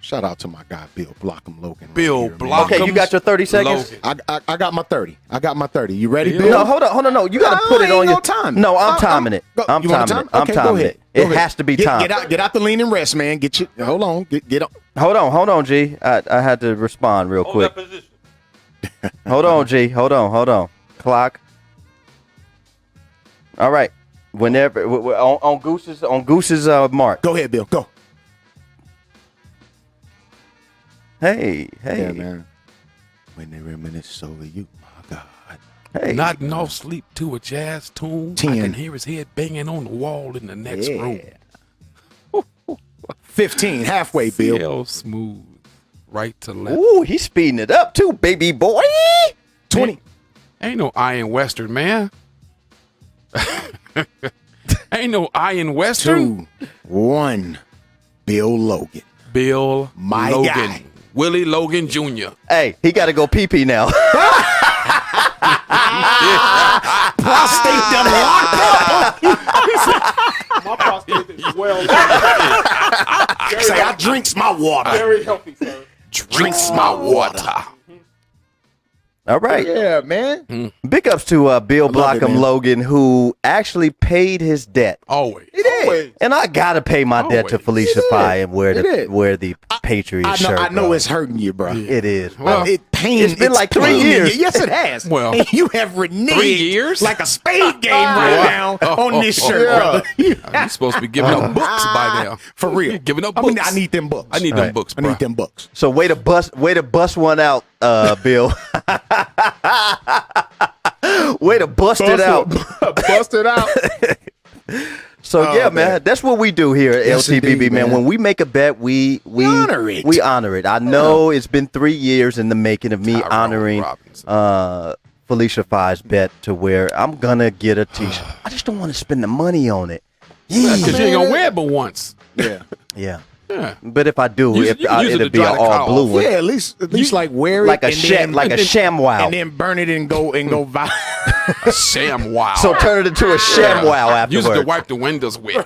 Shout out to my guy Bill Blockham Logan. right Bill here, man. Block. Okay, you got your 30 seconds? Logan. I got my 30. I got my 30. You ready, Bill? Bill? No, hold on. No, you got to No, put it ain't on no your time. No, I'm timing it. Go- I'm you want timing time? it. I'm Okay, go timing ahead. it. Go It ahead. has to be Get timed. out the lean and rest, man. Hold on. Get up. Hold on, G. I had to respond real quick. position. Hold on, G. Hold on. Clock. All right. Whenever on Goose's mark. Go ahead, Bill. Go. Hey. Yeah, man. When they reminisce over you, my God. Hey. Nodding off sleep to a jazz tune. 10. I can hear his head banging on the wall in the next Yeah. room. 15, halfway, Bill. Feel smooth. Right to left. Ooh, he's speeding it up too, baby boy. 20. Ain't no Iron Western, man. Ain't no Iron Western. 2, 1. Bill Logan. Bill My Logan. guy. Willie Logan Jr. Hey, he got to go pee now. Prostate done locked up. My prostate is well. Say, I drinks my water. Very healthy, sir. Drinks my water. All right. Yeah, man. Big ups to Bill love it, Blockham man. Logan, who actually paid his debt. Always. He did. Always. And I gotta pay my debt to Always. Felicia He Pye did. and wear He the did. Patriots shirt. I know bro. it's hurting you, bro. It is. Well, It pain. it's been like 3 paining years. you. Yes, it has. Well, and you have reneged 3 years? like a spade game right now on this shirt, brother. You're supposed to be giving up books by now. For real. You're giving up I books. mean, I need them books. I need them books, I bro. need them books. So way to bust one out, Bill. Way to bust it out. Bust it out. So Oh, yeah, man. man, that's what we do here at Yes, LTBB, indeed, man. man. When we make a bet, we honor it. We honor it. I know it's been 3 years in the making of me Tyrone honoring Robinson. Felicia Pye's bet to where I'm gonna get a T-shirt. I just don't want to spend the money on it. Because you ain't gonna wear it but once. Yeah. Yeah, Yeah. but if I do, You can use it it'll to be dry an the all car blue off. one, Yeah, at least like wear it like a and then, ShamWow. and then burn it and go viral. A sham wow. So turn it into a ShamWow afterwards. Use it to wipe the windows with.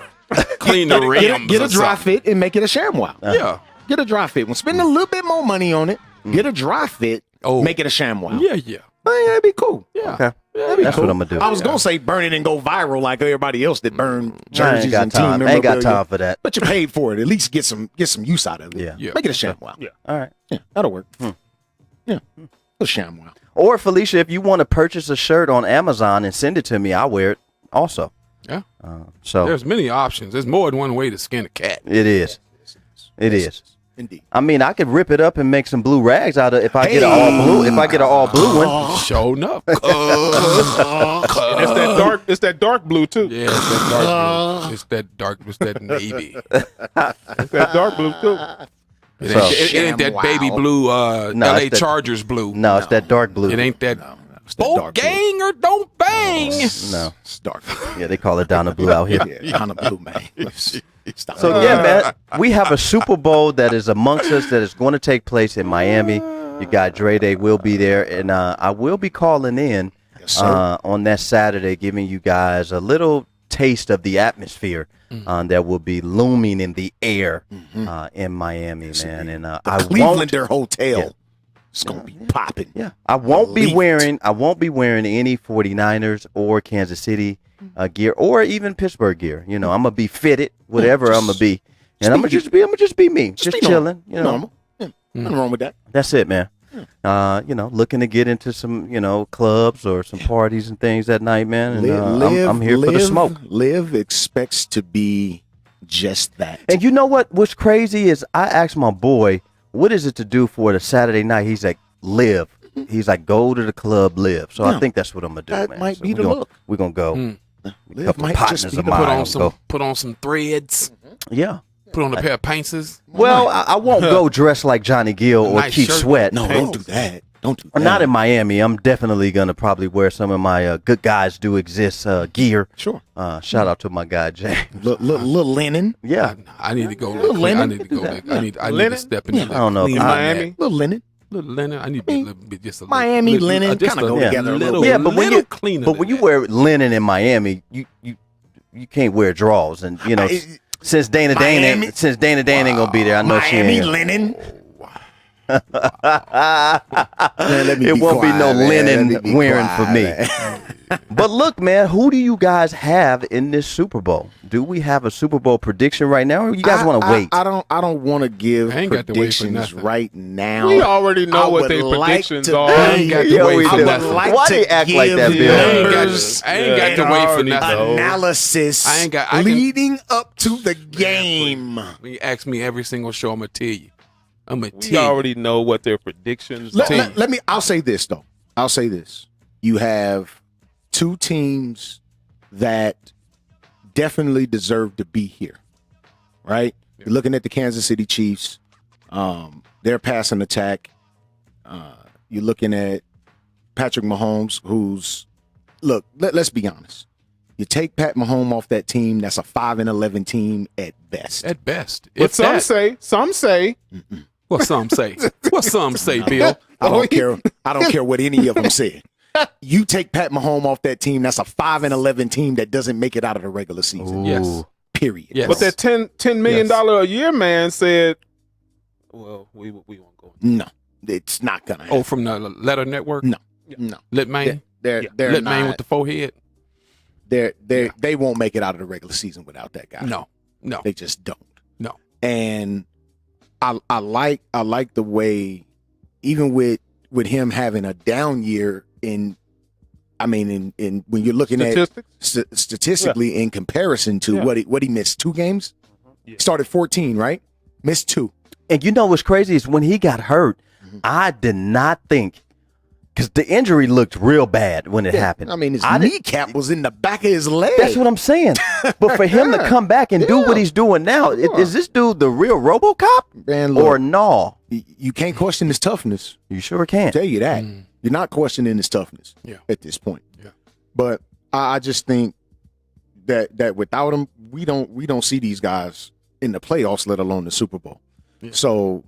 Clean the rims. Get a or dry something. fit and make it a ShamWow. Yeah. Get a dry fit. Well, spend a little bit more money on it. Get a dry fit. Oh. Make it a ShamWow. Yeah, yeah. Man, that'd be cool. Yeah. Okay, That'd be that's cool. what I'm gonna do. I was gonna say burn it and go viral like everybody else that burn I jerseys ain't got and team time. memorabilia. Ain't got time for that. But you paid for it. At least get some use out of it. Yeah. Yeah. Make it a ShamWow. Yeah. All right. Yeah, that'll work. Yeah, a ShamWow. Or Felicia, if you want to purchase a shirt on Amazon and send it to me, I'll wear it also. Yeah. So There's many options. There's more than one way to skin a cat. it is. It is. Indeed. I mean, I could rip it up and make some blue rags out of if I get an all blue. If I get an all blue one, Show enough. And it's that dark. It's that dark blue too. Yeah, it's that dark blue. It's that navy. It's that dark blue too. It ain't that baby blue No, LA it's that- Chargers blue. no, it's that dark blue. It ain't that It's that both dark blue. gang or don't bang. No, It's dark. yeah, they call it down the blue out here. Yeah, kind of blue, man. Stop. So yeah, man, we have a Super Bowl that is amongst us that is going to take place in Miami. You got Dre Day will be there, and I will be calling in Yes, sir. on that Saturday, giving you guys a little taste of the atmosphere that will be looming in the air in Miami, man. And the I won't. Clevelander Hotel. Yeah. It's gonna be popping. Yeah, I won't be Believe it. wearing any 49ers or Kansas City gear or even Pittsburgh gear. You know, I'm gonna be fitted, whatever I'm gonna be, and I'm gonna just be me, just be chilling. normal. You know, Normal. Yeah. Nothing wrong with that. that's it, man. You know, looking to get into some, clubs or some parties and things that night, man. And I'm here for the smoke. Liv expects to be just that. And you know what? What's crazy is I asked my boy, what is it to do for the Saturday night? He's like, live. He's like, go to the club, live. So Yeah. I think that's what I'm gonna do, That man. might So be we're the gonna- look. We're gonna go. A Liv couple might partners just be of the mine. Put on gonna some go. put on some threads. Yeah. Put on a pair of painters. Well, I won't go dressed like Johnny Gill or Nice Keith shirt. Sweat. No, don't do that. Don't do that. Not in Miami. I'm definitely gonna probably wear some of my good guys do exist gear. Sure. Shout out to my guy James. Little linen. Yeah. I need to go. Linen? I need to go back. I need to Linen? step into I don't know. clean In I- Miami. Little linen. Little linen. I need to be a little bit just a Miami little, linen just kinda a go together a little, little Yeah, but when little you cleaner. but when than you wear linen in Miami, you can't wear drawers, and since Dana Dane Miami- ain't gonna be there, I know she Miami ain't. linen. Man, let me It be won't be quiet, no man. linen Let me be wearing for quiet, me. man. But look, man, who do you guys have in this Super Bowl? Do we have a Super Bowl prediction right now, or you guys want to wait? I don't want to give I ain't got to wait for predictions nothing. right now. We already know I what would their like predictions to are. be- I ain't got to Yeah, wait we for do. would nothing. like Why to they act like give that, Bill? numbers I ain't got to Yeah, wait for already nothing. know. analysis I ain't got- I can- leading up to the game. When you ask me every single show, I'm gonna tell you. I'm gonna We tell you. already know what their predictions are. Let me. I'll say this though. I'll say this. You have two teams that definitely deserve to be here, right? You're looking at the Kansas City Chiefs. Their passing attack. You're looking at Patrick Mahomes, who's look. Let's be honest. You take Pat Mahomes off that team, that's a 5-11 team at best. At best. But If some that, say, what some say. What some say, Bill. I don't care. I don't care what any of them said. You take Pat Mahomes off that team, that's a 5-11 team that doesn't make it out of the regular season. Yes. Period. Yes. but that $10 million a year man said, well, we won't go. No, it's not gonna happen. Oh, from the Letter Network? No, No, Litmain? they're Litmain not. with the forehead? They won't make it out of the regular season without that guy. No. They just don't. No. And I like the way, even with him having a down year in when you're looking Statistics? at statistically in comparison to what he missed 2 games. Yeah. Started 14, right? Missed 2. And you know what's crazy is when he got hurt, I did not think, because the injury looked real bad when it happened. I mean, his kneecap was in the back of his leg. That's what I'm saying. But for him to come back and do what he's doing now, is this dude the real RoboCop? Man, look, or no? you can't question his toughness. You sure can. I'll tell you that. You're not questioning his toughness at this point. Yeah. But I just think that without him, we don't see these guys in the playoffs, let alone the Super Bowl. Yeah. So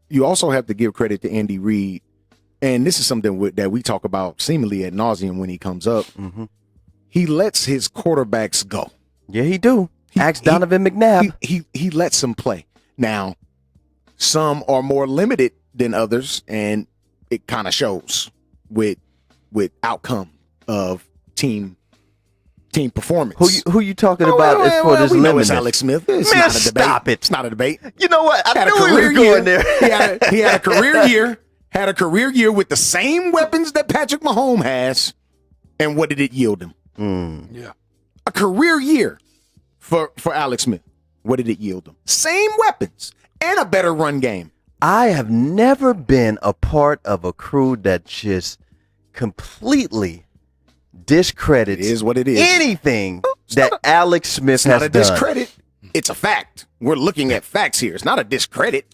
you also have to give credit to Andy Reid. And this is something that we talk about seemingly ad nauseum when he comes up. Mm-hmm. He lets his quarterbacks go. Yeah, he do. Ask Donovan McNabb. He lets them play. Now, some are more limited than others, and it kind of shows with outcome of team performance. Who you talking about as for this limited? limited? Alex Smith. It's Man, not a debate. stop it. It's not a debate. You know what? I Had a knew he career was going year. there. He had a career year. Had a career year with the same weapons that Patrick Mahomes has, and what did it yield him? Yeah, a career year for Alex Smith. What did it yield him? Same weapons and a better run game. I have never been a part of a crew that just completely discredits It is what it is. anything that Alex Smith has Not a done. discredit. It's a fact. We're looking at facts here. It's not a discredit.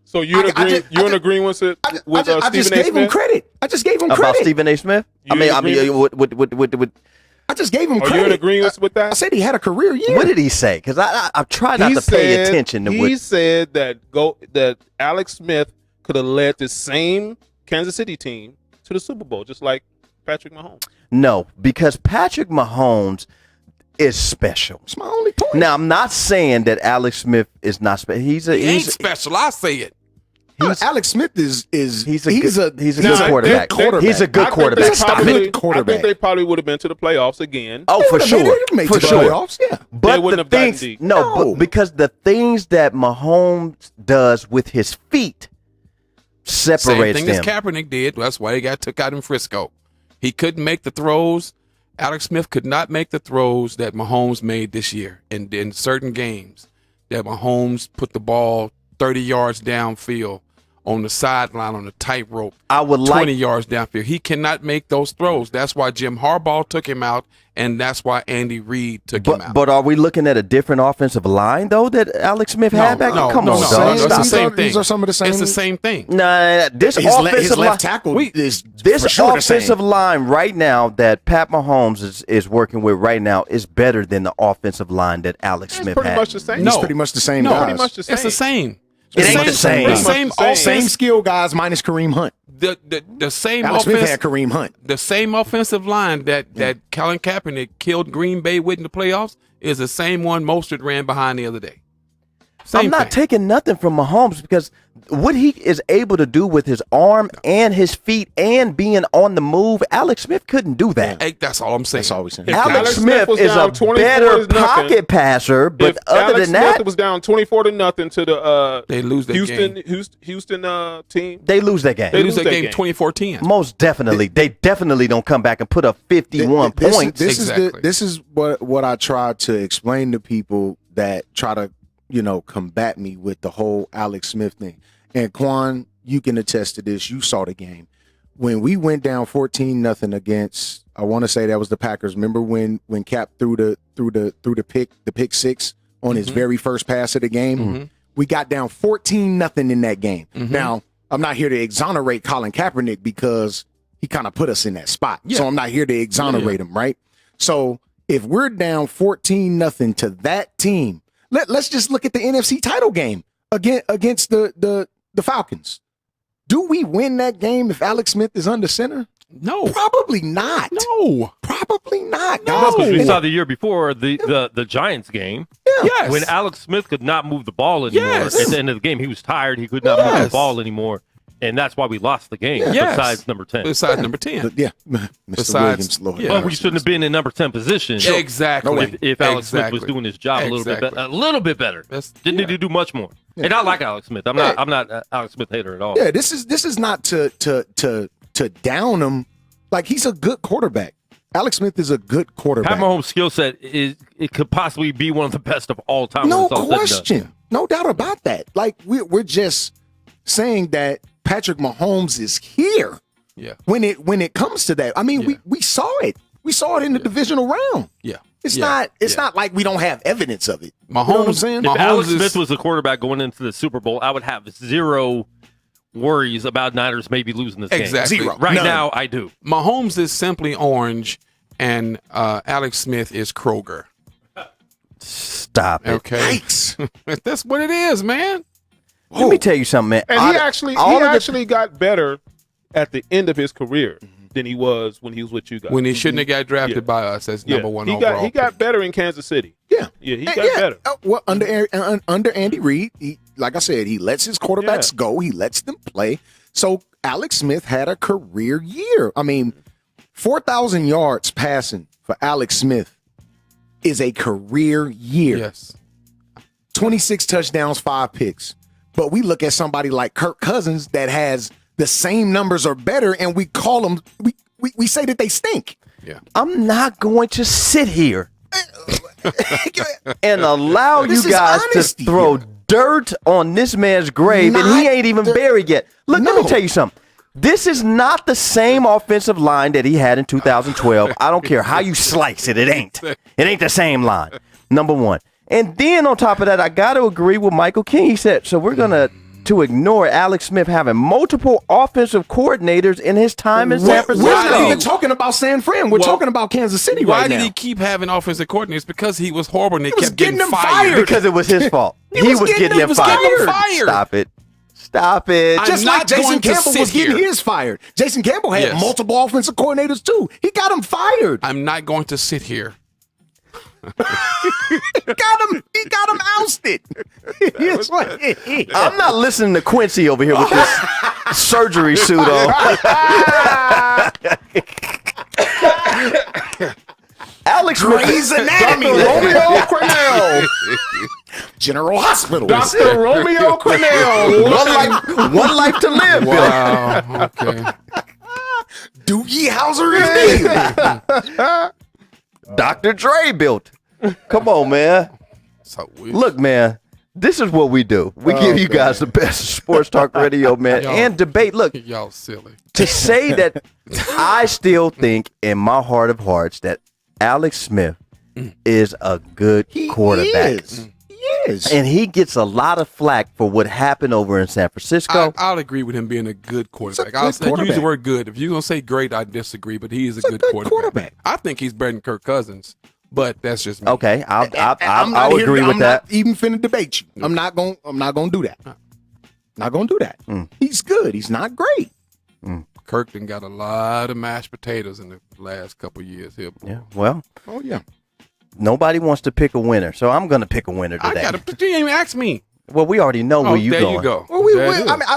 So you're in agreement with I just Stephen A. gave him Smith? credit. I just gave him About credit. Stephen A. Smith? You in agreement? What I just gave him Are credit. you in agreement with that? I said he had a career year. did he say? Because I try not He to pay said- attention to He what. said that Alex Smith could have led the same Kansas City team to the Super Bowl, just like Patrick Mahomes. No, because Patrick Mahomes is special. That's my only point. Now, I'm not saying that Alex Smith is not special. he ain't special. I say it. Alex Smith is he's a good Nah, quarterback. quarterback. He's a good quarterback. Stop it. Good quarterback. I think they probably would have been to the playoffs again. Oh, for sure. For the sure. playoffs, yeah. But wouldn't the have gotten things, deep. no, No. but because the things that Mahomes does with his feet Same separates thing them. as Kaepernick did. That's why he got took out in Frisco. He couldn't make the throws. Alex Smith could not make the throws that Mahomes made this year. And in certain games that Mahomes put the ball 30 yards downfield on the sideline on a tightrope, I would 20 like yards downfield. He cannot make those throws. That's why Jim Harbaugh took him out, and that's why Andy Reid took him out. But are we looking at a different offensive line though that Alex Smith had back? Come on, no, dog. it's the Stop. same thing. These are some of the same. It's the same thing. Nah, this His offensive line, left tackle is this for sure the same. offensive line right now that Pat Mahomes is working with right now is better than the offensive line that Alex It's Smith pretty had. much the same. He's pretty much the same No, guys. pretty much the same. It's the same. It ain't the same. The same offense. Same skill guys minus Kareem Hunt. The same Alex Smith offense. had Kareem Hunt. The same offensive line that Colin Kaepernick killed Green Bay with in the playoffs is the same one Mostert ran behind the other day. Same I'm not thing. taking nothing from Mahomes because what he is able to do with his arm and his feet and being on the move, Alex Smith couldn't do that. Hey, that's all I'm saying. That's all we're saying. If Alex Alex Smith was is a down 24 better to nothing, pocket passer, but if other Alex than that, Smith was down 24-0 to the They lose that game. Houston team. they lose that game. They lose that that game game. 24-10. Most definitely. They definitely don't come back and put up 51 points. Exactly. This is what I try to explain to people that try to combat me with the whole Alex Smith thing. And Quan, you can attest to this. You saw the game when we went down 14-0 against. I want to say that was the Packers. Remember when Cap threw the pick six on his very first pass of the game? We got down 14-0 in that game. Now, I'm not here to exonerate Colin Kaepernick because he kind of put us in that spot. Yeah. So I'm not here to exonerate him, right? So if we're down 14-0 to that team, let's just look at the NFC title game against the Falcons. Do we win that game if Alex Smith is under center? No. Probably not. No. Probably not. No. guys. Because we And- saw the year before the Giants game Yes. when Alex Smith could not move the ball anymore. Yes. At the end of the game, he was tired. He could not move Yes. the ball anymore. And that's why we lost the game. Yes. Besides number 10. Besides number 10. Yeah, Mr. Besides- Williams, Lord. yeah. Well, we shouldn't have been in number 10 position. Exactly. If Alex Smith was Exactly. doing his job a little bit better, That's- didn't need to do much more. And I like Alex Smith. I'm not an Alex Smith hater at all. Yeah, this is not to down him. Like, he's a good quarterback. Alex Smith is a good quarterback. Pat Mahomes' skill set it could possibly be one of the best of all time. No when it's all said and done. question. No doubt about that. Like, we're just saying that Patrick Mahomes is here. Yeah. When it comes to that. I mean, we saw it. We saw it in the divisional round. Yeah. It's Yeah. not like we don't have evidence of it. Mahomes, You know what I'm saying? If Mahomes Alex is- Smith was the quarterback going into the Super Bowl, I would have zero worries about Niners maybe losing this game. Exactly. Zero. Right None. now, I do. Mahomes is simply orange, and Alex Smith is Kroger. Stop it. Okay. Yikes. That's what it is, man. Let me tell you something, man. And he actually got better at the end of his career than he was when he was with you guys. When he shouldn't have got drafted Yeah. by us as number one he overall. got pick. better in Kansas City. Yeah. Yeah, he And got better. Well, under Andy Reid, like I said, he lets his quarterbacks go. He lets them play. So Alex Smith had a career year. I mean, 4,000 yards passing for Alex Smith is a career year. Yes. 26 touchdowns, 5 picks. But we look at somebody like Kirk Cousins that has the same numbers or better, and we call them, we say that they stink. Yeah. I'm not going to sit here and allow This you is guys to honesty throw here. dirt on this man's grave, and he Not ain't even the- buried yet. Look, let No. me tell you something. This is not the same offensive line that he had in 2012. I don't care how you slice it. It ain't. It ain't the same line, number one. And then on top of that, I got to agree with Michael King. He said, so we're going to ignore Alex Smith having multiple offensive coordinators in his time in San We're Francisco. not even talking about San Fran. We're Well, talking about Kansas City Why right did now. he keep having offensive coordinators? Because he was horrible and they was kept getting getting them fired. fired. Because it was his fault. He was getting them fired. Stop it. Stop it. I'm Just like not Jason going to Campbell sit was getting here. his fired. Jason Campbell had Yes. multiple offensive coordinators too. He got him fired. I'm not going to sit here. He got him ousted. It's like- I'm not listening to Quincy over here with this surgery suit on. Alex Smith. Grey's Anatomy, Romeo Cornell. General Hospital. Dr. Romeo Cornell. One life to live. Bill. Wow. Okay. Doogie Howser is dead. Dr. Dre built. Come on, man. So we, Look, man. This is what we do. We give you guys the best sports talk radio, man, Y'all- and debate. Look, y'all silly. to say that I still think in my heart of hearts that Alex Smith is a good quarterback. He is. And he gets a lot of flack for what happened over in San Francisco. I'll agree with him being a good quarterback. He's a I'll good say, use quarterback. the word good. If you're going to say great, I disagree, but he is a He's a good good quarterback. I think he's better than Kirk Cousins, but that's just me. Okay, I'm I'll not here- agree with I'm that. not even finna debate you. I'm not gonna do that. Not gonna do that. He's good. He's not great. Kirk done got a lot of mashed potatoes in the last couple years here. Yeah, well, Oh yeah. nobody wants to pick a winner, so I'm going to pick a winner I today. got to. You ain't even ask me. Well, we already know where you there going. you go. Well, There it is. I mean,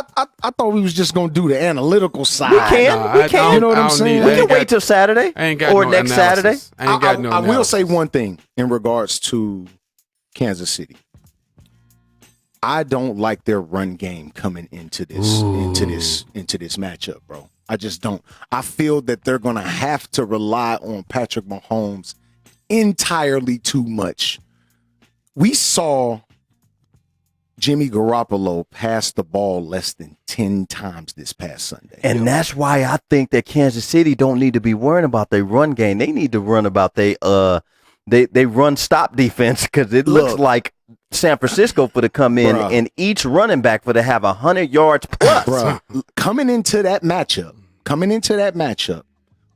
I thought we was just gonna do the analytical side. We can. Nah, we I can. don't- You know what I'm I don't saying? need- We I can ain't wait got- till Saturday I ain't got or no next analysis. Saturday. I ain't got no I will say analysis. one thing in regards to Kansas City. I don't like their run game coming into this matchup, bro. I just don't. I feel that they're gonna have to rely on Patrick Mahomes entirely too much. We saw Jimmy Garoppolo pass the ball less than 10 times this past Sunday. And that's why I think that Kansas City don't need to be worrying about their run game. They need to run about they run stop defense because it looks Look. like San Francisco for to come in Bruh. and each running back for to have 100 yards plus. Bro, coming into that matchup,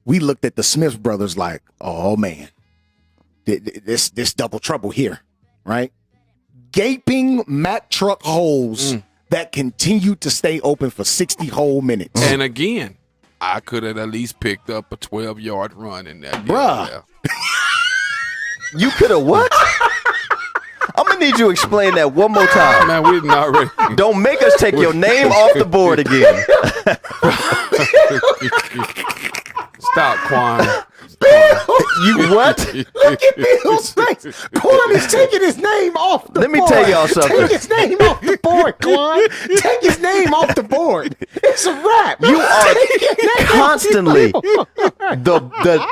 we looked at the Smith brothers like, oh man, this double trouble here, right? Gaping Mack truck holes that continue to stay open for 60 whole minutes. And again, I could have at least picked up a 12-yard run in that. Bruh. deal. You could have what? I'm in need you to explain that one more time. Man, we didn't already. Don't make us take your name off the board again. Stop, Quan. You what? Look at Bill's face. Quan is taking his name off the board. Let me tell y'all something. Take his name off the board, Quan. Take his name off the board. It's a wrap. You are constantly the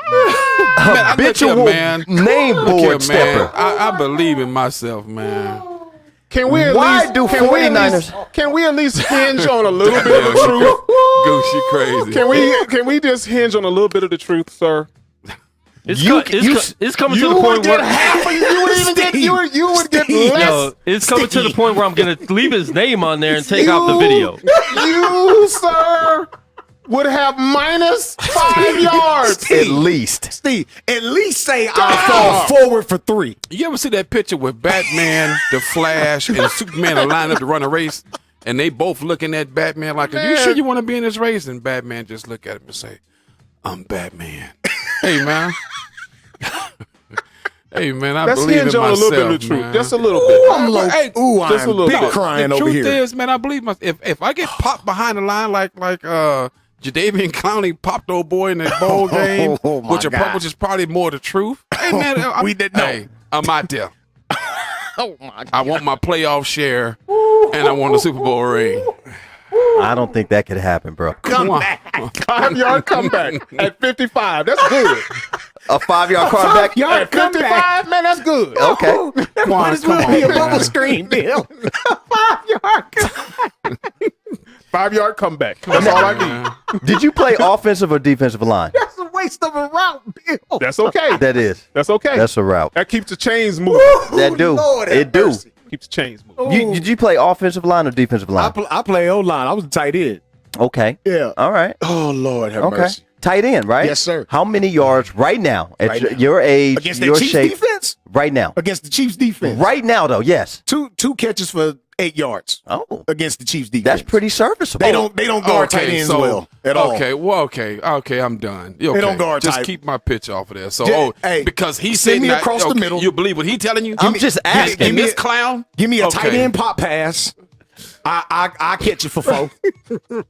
habitual man. name Look board here, man. stepper. I believe in myself, man. Can we at Why least do can we at 49ers least- Can we at least hinge on a little bit of the truth? Goose, you crazy. Can we just hinge on a little bit of the truth, sir? It's coming to the You point would get where half. You would even get. You would get less. no, it's coming to the point where I'm gonna leave his name on there and take out the video. You, sir, would have minus 5 yards. At least. Steve, at least say I'll fall forward for 3. You ever see that picture with Batman, the Flash, and Superman are lined up to run a race, and they both looking at Batman like, "Are you sure you want to be in this race?" And Batman just look at him and say, "I'm Batman." Hey man, hey man, I Let's believe hinge in on a myself, little bit of the truth, man. just a little bit. I'm low. Hey, just a little bit. crying the over truth here. is, man, I believe myself. If I get popped behind the line like Jadeveon Clowney popped old boy in that bowl game, Oh, my God. which is probably more the truth. Hey man, We didn't know. Hey, I'm out there. Oh my God. I want my playoff share, and I want a Super Bowl ring. I don't think that could happen, bro. Come on. back. 5-yard comeback at 55. That's good. A 5-yard quarterback? At 55, man, that's good. Okay. Come on, This might be a bubble man. screen, Bill. 5-yard comeback. That's all I need. Did you play offensive or defensive line? That's a waste of a route, Bill. That's okay. That is. That's okay. That's a route. That keeps the chains moving. That do. Lord have It do. mercy. Keeps the chains moving. Did you play offensive line or defensive line? I play O-line. I was a tight end. Okay. Yeah. All right. Oh, Lord have Okay. mercy. Tight end, right? Yes, sir. How many yards right now at Right now. your age, Against the your Chiefs shape? defense? Right now. Against the Chiefs defense. Right now, though, yes. Two catches for 8 yards Oh, against the Chiefs defense. that's pretty serviceable. They don't guard tight ends well at all. Okay, well, okay, I'm done. Okay. don't guard Just tight. keep my pitch off of there. So, Hey, because he send said me that, across the middle. You believe what he telling you? I'm just asking. And this clown? Give me a Okay. tight end pop pass. I catch it for 4.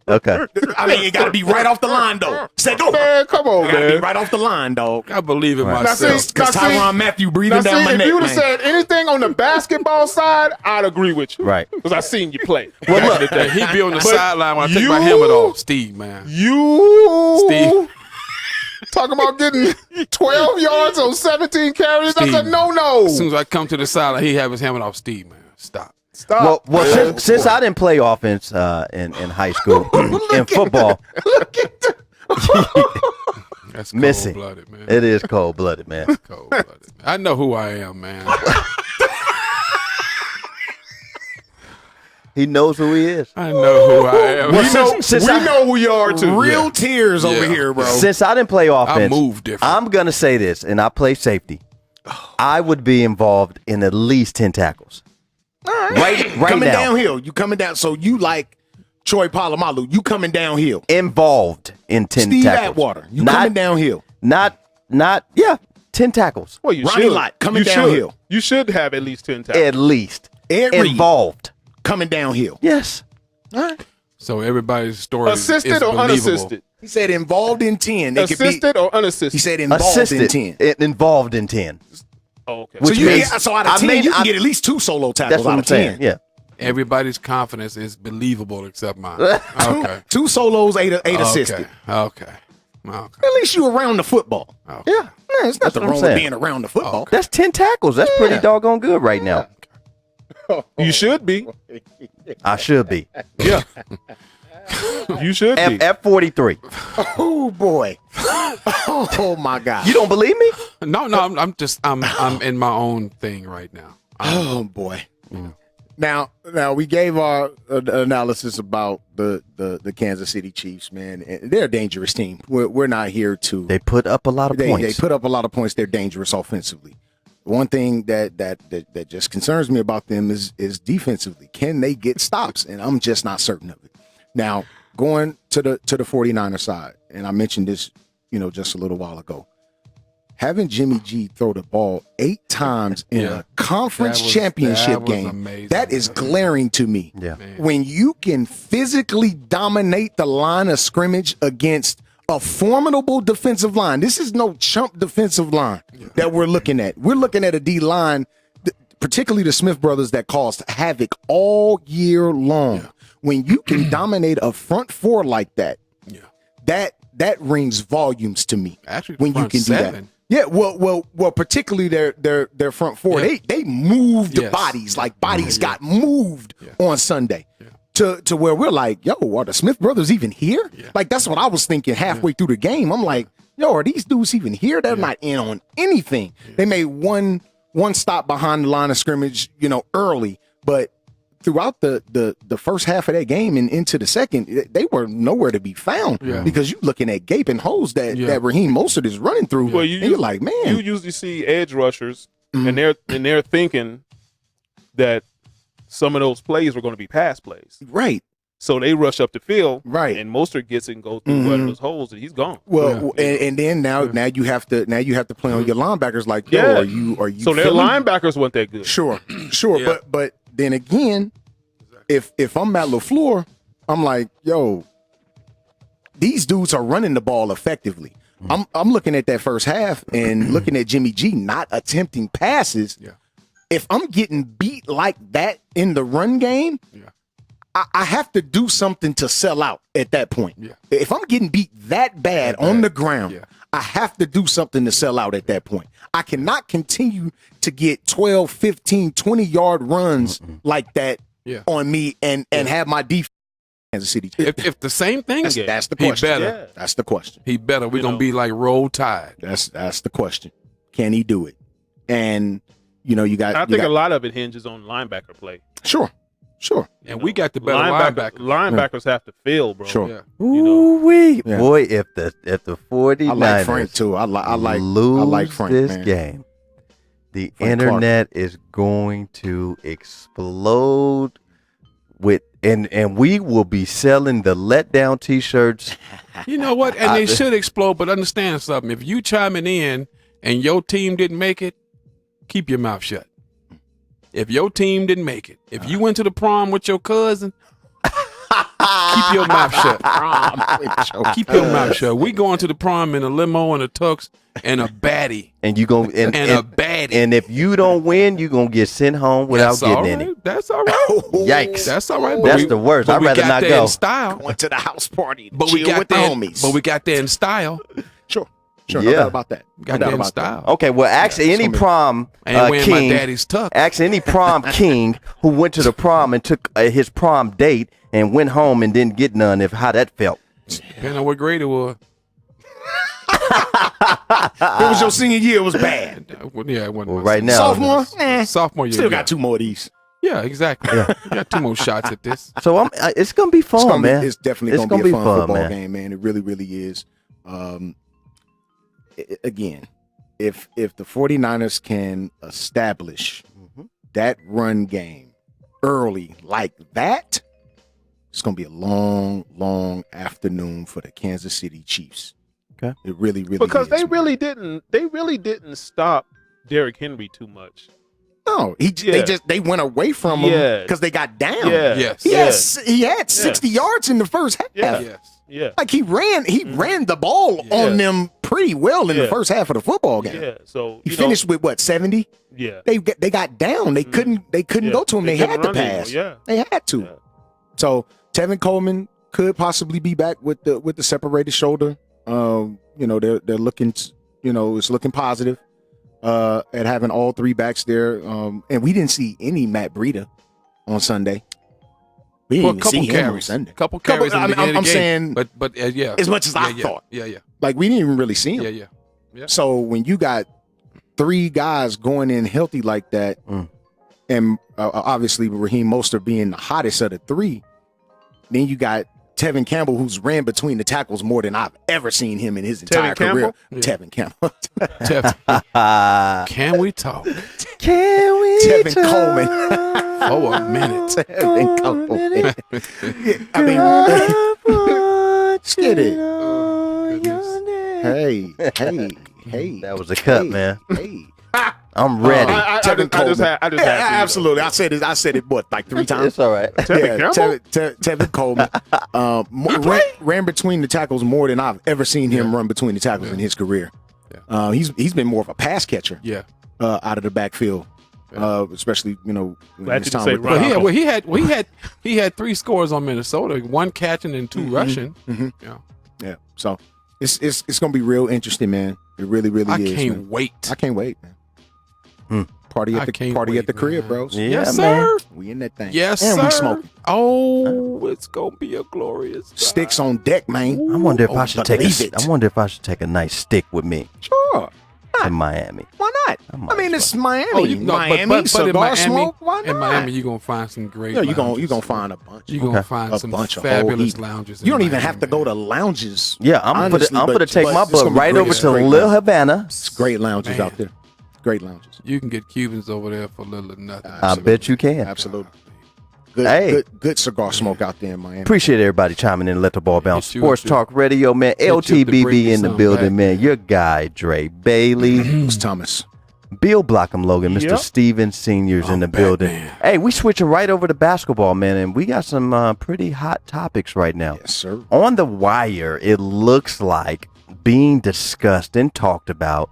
Okay. I mean, it got to be right off the line, though. Say go. Man, come on, It got to be man. right off the line, dog. I believe in Right. myself. Now, see, Because Tyrann Matthew breathing Now, down my if neck, you would have man. said anything on the basketball side, I'd agree with you. Right. Because I seen you play. Well, look, Hey, he be on the But sideline when I take you- my helmet off. Steve, man. You Steve. talking about getting 12 yards on 17 carries? That's a Steve. no-no. As soon as I come to the sideline, he have his helmet off. Steve, man. Stop. Stop. Well, since I didn't play offense in high school, in football, That's Missing. cold-blooded, man. it is cold-blooded, man. Cold-blooded. I know who I am, man. He knows who he is. I know who I am. we know who you are, too. Real tears over Yeah. here, bro. Since I didn't play offense, move different. I'm going to say this, and I play safety. I would be involved in at least 10 tackles. Right coming now. downhill. You coming down. So you like Troy Polamalu. You coming downhill. Involved in 10 Steve tackles. Atwater. You coming downhill. Not, 10 tackles. Well, you Ronnie should. Lott coming You should. downhill. You should have at least 10 tackles. At least. Ed Reed Involved. coming downhill. Yes. So everybody's story Assisted is or believable. unassisted? He said involved in 10. It could be. Assisted or unassisted? He said involved Assisted. in 10. Involved in 10. Oh, okay. Which So you means- so out of I 10, mean, you can I- get at least 2 solo That's tackles what out I'm of 10. saying. Yeah. Everybody's confidence is believable except mine. Okay. 2 solos, 8 assisted. Okay. At least you around the football. Okay. Yeah. Man, there's That's nothing what I'm wrong with saying. being around the football. That's 10 tackles. That's pretty doggone good right now. You should be. I should be. Yeah. You should be. At 43. Oh boy. Oh my God. You don't believe me? No, I'm in my own thing right now. Oh boy. Now we gave our analysis about the Kansas City Chiefs, man. And they're a dangerous team. We're not here to. They put up a lot of They points. put up a lot of points. They're dangerous offensively. One thing that just concerns me about them is defensively. Can they get stops? And I'm just not certain of it. Now, going to the 49er side, and I mentioned this, just a little while ago. having Jimmy G throw the ball 8 times in a conference championship game, amazing. that is glaring to me. Yeah. When you can physically dominate the line of scrimmage against a formidable defensive line. This is no chump defensive line that we're looking at. We're looking at a D line, particularly the Smith brothers, that caused havoc all year long. Yeah. When you can dominate a front four like that, that rings volumes to me. Actually, when you can seven. do that. Yeah, well, particularly their front four. Yeah. They moved bodies, like bodies got moved on Sunday. Yeah. To where we're like, yo, are the Smith brothers even here? Yeah. Like, that's what I was thinking halfway through the game. I'm like, yo, are these dudes even here? They're not in on anything. Yeah. They made one stop behind the line of scrimmage, early, but throughout the first half of that game and into the second, they were nowhere to be found because you're looking at gaping holes that Raheem Mostert is running through. Well, you're like, man. You usually see edge rushers, and they're thinking that some of those plays were going to be pass plays. Right. So they rush up the field, right, and Mostert gets it and goes through one of those holes, and he's gone. Well, and then now you have to play on your linebackers. Like, yo, are you? So their linebackers weren't that good. Sure. But then again, if I'm Matt LaFleur, I'm like, yo, these dudes are running the ball effectively. I'm looking at that first half and looking at Jimmy G not attempting passes. Yeah. If I'm getting beat like that in the run game, I have to do something to sell out at that point. Yeah. If I'm getting beat that bad on the ground, I have to do something to sell out at that point. I cannot continue to get 12, 15, 20-yard runs like that on me and have my defense. Kansas City. If the same thing, that's the question. He better. That's the question. He better. We're gonna be like Roll Tide. That's the question. Can he do it? And you got. I think a lot of it hinges on linebacker play. Sure. And we got the better linebackers. Linebackers have to feel, bro. Sure. Yeah. Ooh-wee. Yeah. Boy, if the 49ers I like Frank too. I like Frank, this man. game, the Frank internet is going to explode with and we will be selling the letdown t-shirts. You know what? And they should explode, but understand something. If you chiming in and your team didn't make it, keep your mouth shut. If your team didn't make it, if you went to the prom with your cousin, keep your mouth shut. Keep your mouth shut. We going to the prom in a limo and a tux and a baddie. And you going and a baddie. And if you don't win, you gonna get sent home without getting any. That's all right. Yikes. That's all right. That's the worst. I'd rather not go. In style. Went to the house party. But we got with the homies. But we got there in style. Sure, no doubt about that. Got there in style. Okay, well, ask any prom king. My daddy's tuck. Ask any prom king who went to the prom and took his prom date and went home and didn't get none. How that felt. Depending on what grade it was. It was your senior year. It was bad. It wasn't. Well, right now, sophomore. Sophomore year. Still got 2 more of these. Yeah, exactly. Yeah. You got 2 more shots at this. So it's gonna be fun, man. It's definitely gonna be a fun football game, man. It really, really is. Again, if the 49ers can establish that run game early like that, it's going to be a long, long afternoon for the Kansas City Chiefs. Okay. It really, really because is, they really didn't stop Derrick Henry too much. No, they went away from him because they got down. Yeah. Yes. He had 60 yards in the first half. Yeah. Like he ran the ball on them pretty well in the first half of the football game. Yeah. So he finished with what, 70? Yeah. They got down. They couldn't go to him. They had to pass. They had to. Yeah. So Tevin Coleman could possibly be back with the separated shoulder. They're looking. It's looking positive at having all 3 backs there. And we didn't see any Matt Breida on Sunday. We didn't even see him on Sunday. Couple carries. I'm saying, but as much as I thought. Yeah. Like we didn't even really see him. Yeah. So when you got 3 guys going in healthy like that, and obviously Raheem Mostert being the hottest of the 3, then you got Tevin Campbell, who's ran between the tackles more than I've ever seen him in his entire career. Tevin Campbell. Can we talk? Can we Tevin talk? Coleman. For a minute. Tevin Coleman. I mean, get it. Oh, goodness. Hey. That was a cut, man. Hey. I'm ready. I just had absolutely. I said it. What, like 3 times? It's all right. Tevin Coleman ran between the tackles more than I've ever seen him run between the tackles in his career. Yeah. He's been more of a pass catcher. Yeah. Out of the backfield, especially Glad his you didn't time say with run. He had 3 scores on Minnesota, 1 catching and 2 rushing. Yeah. Yeah. So it's gonna be real interesting, man. It really is. I can't man. wait. I can't wait, man. Party at the crib, bros. Yeah, Yes, man. sir. We in that thing. Yes, and sir. we smoking. Oh, it's gonna be a glorious time. Sticks on deck, man. I wonder if I should take believe it. I wonder if I should take a nice stick with me Sure. to Miami. Why not? might I mean, as it's Miami. Oh, you know, Miami, but in cigar Miami, smoke. Why not? in Miami, you're gonna find some great. Yeah, you're lounges. gonna find a bunch. You're gonna Okay. find A some bunch of whole fabulous heap. lounges. You don't in even Miami, have to go man. to lounges. Yeah, I'm honestly, gonna take my it's butt gonna be right great. over It's to great Little lounges. Havana. It's great lounges Man. out there. Great lounges. You can get Cubans over there for little or nothing. I bet you can. Absolutely. Good, Hey. good cigar smoke out there in Miami. Appreciate everybody chiming in. Let the ball bounce. Hit you Sports up Talk Radio, man. hit you up to LTBB bring me in the some building, back, man. man. Your guy, Dre Bailey. Who's Thomas? Bill Blockham Logan, Mr. Yep. Steven Senior's in the building. Batman. Hey, we switching right over to basketball, man, and we got some pretty hot topics right now. Yes, sir. On the wire, it looks like being discussed and talked about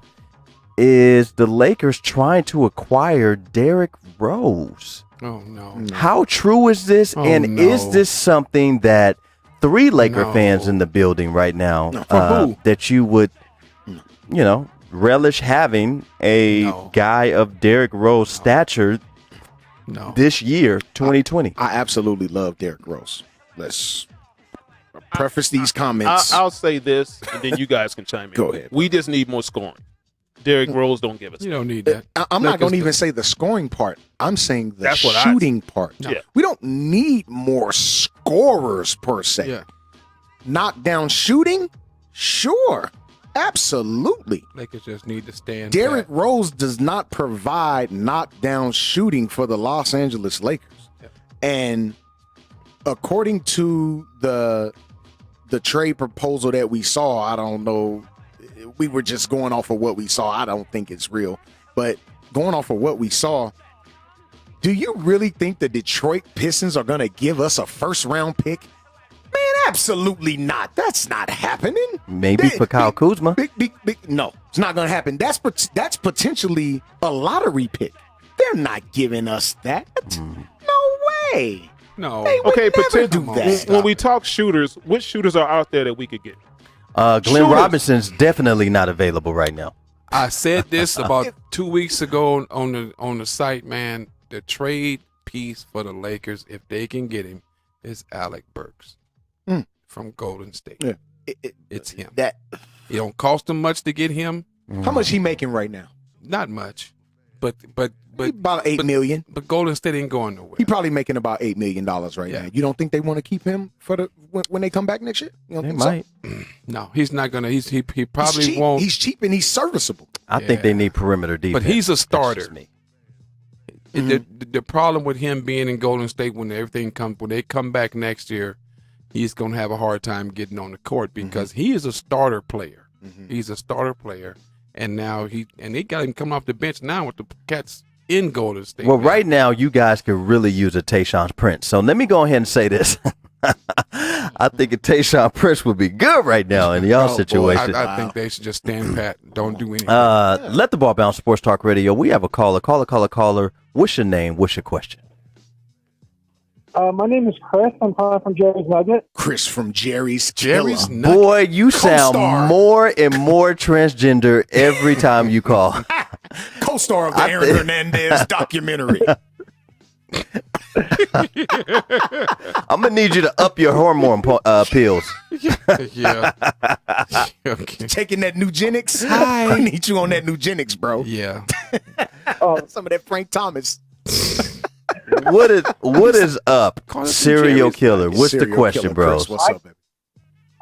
is the Lakers trying to acquire Derrick Rose. Oh no. How true is this? Oh, and no. is this something that 3 Laker No. fans in the building right now For who? that you would, relish having a No. guy of Derrick Rose stature No. this year, 2020? I absolutely love Derrick Rose. Let's preface these comments. I'll say this, and then you guys can chime in. Go ahead. We just need more scoring. Derrick Rose don't give us. You don't need that. I'm not Lakers going to even do. say the scoring part. I'm saying the That's what I shooting part. Yeah. We don't need more scorers per se. Yeah. Knockdown shooting? Sure. Absolutely. Lakers just need to stand. Derrick back. Rose does not provide knockdown shooting for the Los Angeles Lakers. Yeah. And according to the trade proposal that we saw, I don't know, we were just going off of what we saw. I don't think it's real. But going off of what we saw, do you really think the Detroit Pistons are going to give us a first-round pick? Man, absolutely not. That's not happening. Maybe for Kyle Kuzma. No, it's not going to happen. That's potentially a lottery pick. They're not giving us that. No way. No. They would Okay, never do Come on. that. When we talk shooters, which shooters are out there that we could get? Glenn Shooters. Robinson's definitely not available right now. I said this about 2 weeks ago on the site, man. The trade piece for the Lakers, if they can get him, is Alec Burks from Golden State. Yeah. It's him. That It don't cost them much to get him. how much he making right now? Not much, but About $8 million. But Golden State ain't going nowhere. He probably making about $8 million right Yeah. now. You don't think they want to keep him for the when they come back next year? You don't They think so? might. No, he's not gonna. He He's probably cheap. won't. He's cheap and he's serviceable. I think they need perimeter defense. But he's a That's starter. just me. The problem with him being in Golden State when they come back next year, he's gonna have a hard time getting on the court because he is a starter player. He's a starter player, and now they got him coming off the bench now with the Cats in Golden State. Well, man. right now, you guys could really use a Tayshaun Prince. So let me go ahead and say this. I think a Tayshaun Prince would be good right now in y'all situation. I think they should just stand pat. Don't do anything. Let the ball bounce. Sports Talk Radio. We have a caller. Caller. What's your name? What's your question? My name is Chris. I'm calling from Jerry's Nugget. Chris from Jerry's Jerry's Killer. Nugget. Boy, you sound Co-star. more and more transgender every time you call. Co-star of the Aaron Hernandez documentary. I'm gonna need you to up your hormone pills. Yeah. Okay. Taking that Nugenics. I need you on that Nugenics, bro. Yeah. Some of that Frank Thomas. What is up, Call it some serial Jerry's killer? What's the Serial question, killer, bros? Chris. What's up, baby?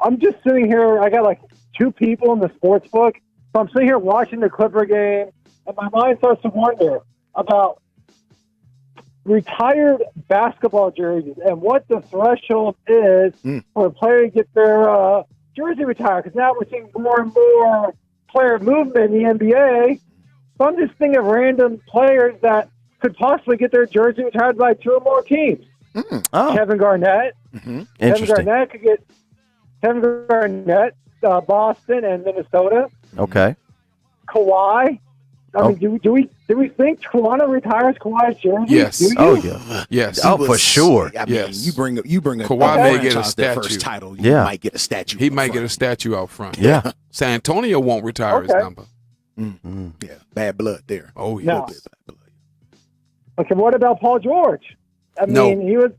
I'm just sitting here. I got like 2 people in the sports book. So I'm sitting here watching the Clipper game, and my mind starts to wonder about retired basketball jerseys and what the threshold is for a player to get their jersey retired because now we're seeing more and more player movement in the NBA. So I'm just thinking of random players that could possibly get their jersey retired by 2 or more teams. Oh, Kevin Garnett. Kevin interesting. Garnett could get Kevin Garnett, Boston and Minnesota. Okay. Kawhi. I mean, do we think Toronto retires Kawhi's jersey? Yes. Do you? Oh yeah. Yes. Oh, for sure. I mean, Yes. you bring a Kawhi may get a franchise their first statue. title. You Yeah. might get a statue. He up might get a front. statue out front. Yeah. San Antonio won't retire his Okay. number. Yeah, bad blood there. Oh yeah. No. Bad blood. Okay, what about Paul George? I No. mean, he was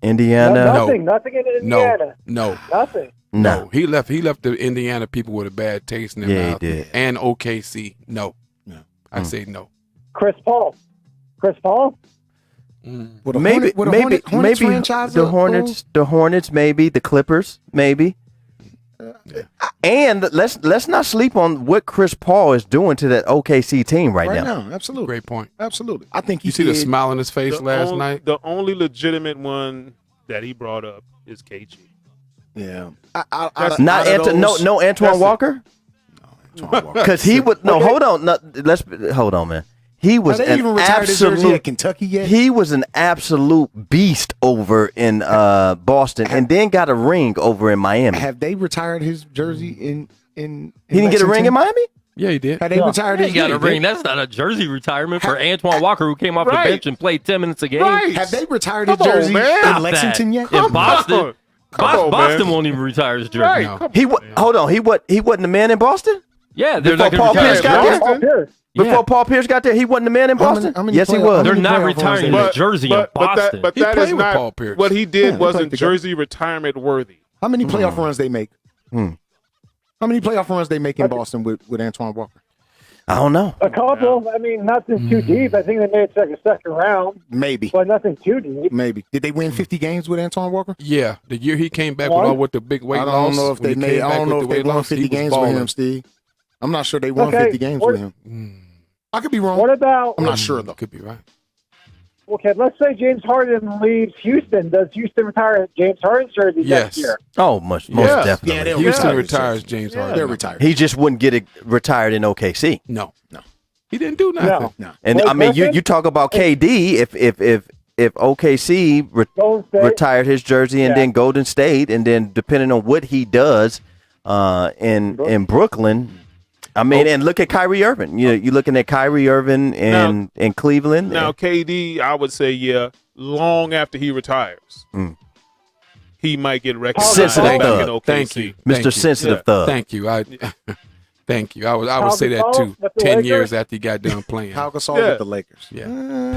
Indiana. nothing in Indiana. No. Nothing. No. He left the Indiana people with a bad taste in their Yeah, he mouth. did. And OKC. No. No. I say no. Chris Paul. Would a Maybe, Hornet- would a maybe, Hornets maybe franchise the up, Hornets, maybe the Clippers, maybe. And let's not sleep on what Chris Paul is doing to that OKC team right now. Absolutely. Great point. Absolutely. I think You see the smile on his face last night? The only legitimate one that he brought up is KG. Yeah. Not no Antoine Walker, because he would hold on. No, hold on, man. He was Have they an even retired his jersey absolute at Kentucky yet? He was an absolute beast over in Boston, and then got a ring over in Miami. Have they retired his jersey in He didn't get a ring in Miami. Yeah, he did. Have they retired He his got a jersey? ring. That's not a jersey retirement for Antoine Walker, who came off Right. the bench and played 10 minutes a game. Right. Have they retired his Come on, jersey man. in Stop Lexington that. yet? In Boston. Come on, Boston man. won't even retire his jersey. Right. No. Come He hold on. He wasn't the man in Boston Yeah, they're before not Paul going to Pierce retire got his there. jersey. Paul Pierce. Before Paul Pierce got there, he wasn't the man in Boston. how many Yes, he playoff- was. how They're many not playoff retiring runs his jersey in but Boston. that He is played with not Paul Pierce. what he did. Yeah, they wasn't played together. jersey retirement worthy. How many playoff runs they make? How many playoff runs they make in Boston with Antoine Walker? I don't know. A couple. I mean, nothing too deep. I think they made it to like a second round, Maybe. but nothing too deep. Maybe. Did they win 50 games with Antoine Walker? Yeah, the year he came back What? with the big weight I loss. don't know if when they he made. came I back don't know with if the they weight won loss, he 50 was games balling. with him, Steve. I'm not sure they won Okay, 50 games what- with him. I could be wrong. What about? I'm not sure though. Could be right. Okay, let's say James Harden leaves Houston. Does Houston retire James Harden's jersey Yes. next year? Oh, most Yeah. definitely. Yeah, they'll Houston retire his retires jersey. James Yeah. Harden. They're retired. He just wouldn't get it retired in OKC. No. No. He didn't do nothing. No. And Blake I mean, Griffin? you talk about KD. If OKC Golden State? retired his jersey, and Yeah. then Golden State, and then depending on what he does in Brooklyn. I mean, and look at Kyrie Irving. You're looking at Kyrie Irving in Cleveland. Now, KD, I would say, yeah, long after he retires, he might get recognized Sensitive back in thug. OKC. Thank you. Mr. Sensitive Thug. Thank you. Thank you. I would say that Gasol too. with the 10 Lakers? years after he got done playing. Pau Gasol Yeah. with the Lakers. Yeah.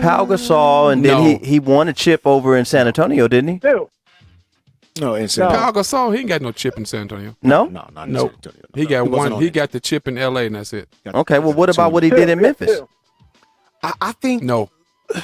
Pau Gasol, and then No. he won a chip over in San Antonio, didn't he? Two. No, in No. San Pau Gasol, he ain't got no chip in San Antonio. No. No, not in Nope. San Antonio. He got wasn't one. on He that. got the chip in L.A. and that's it. Okay. Well, what about what he did in Memphis? Two. I think No.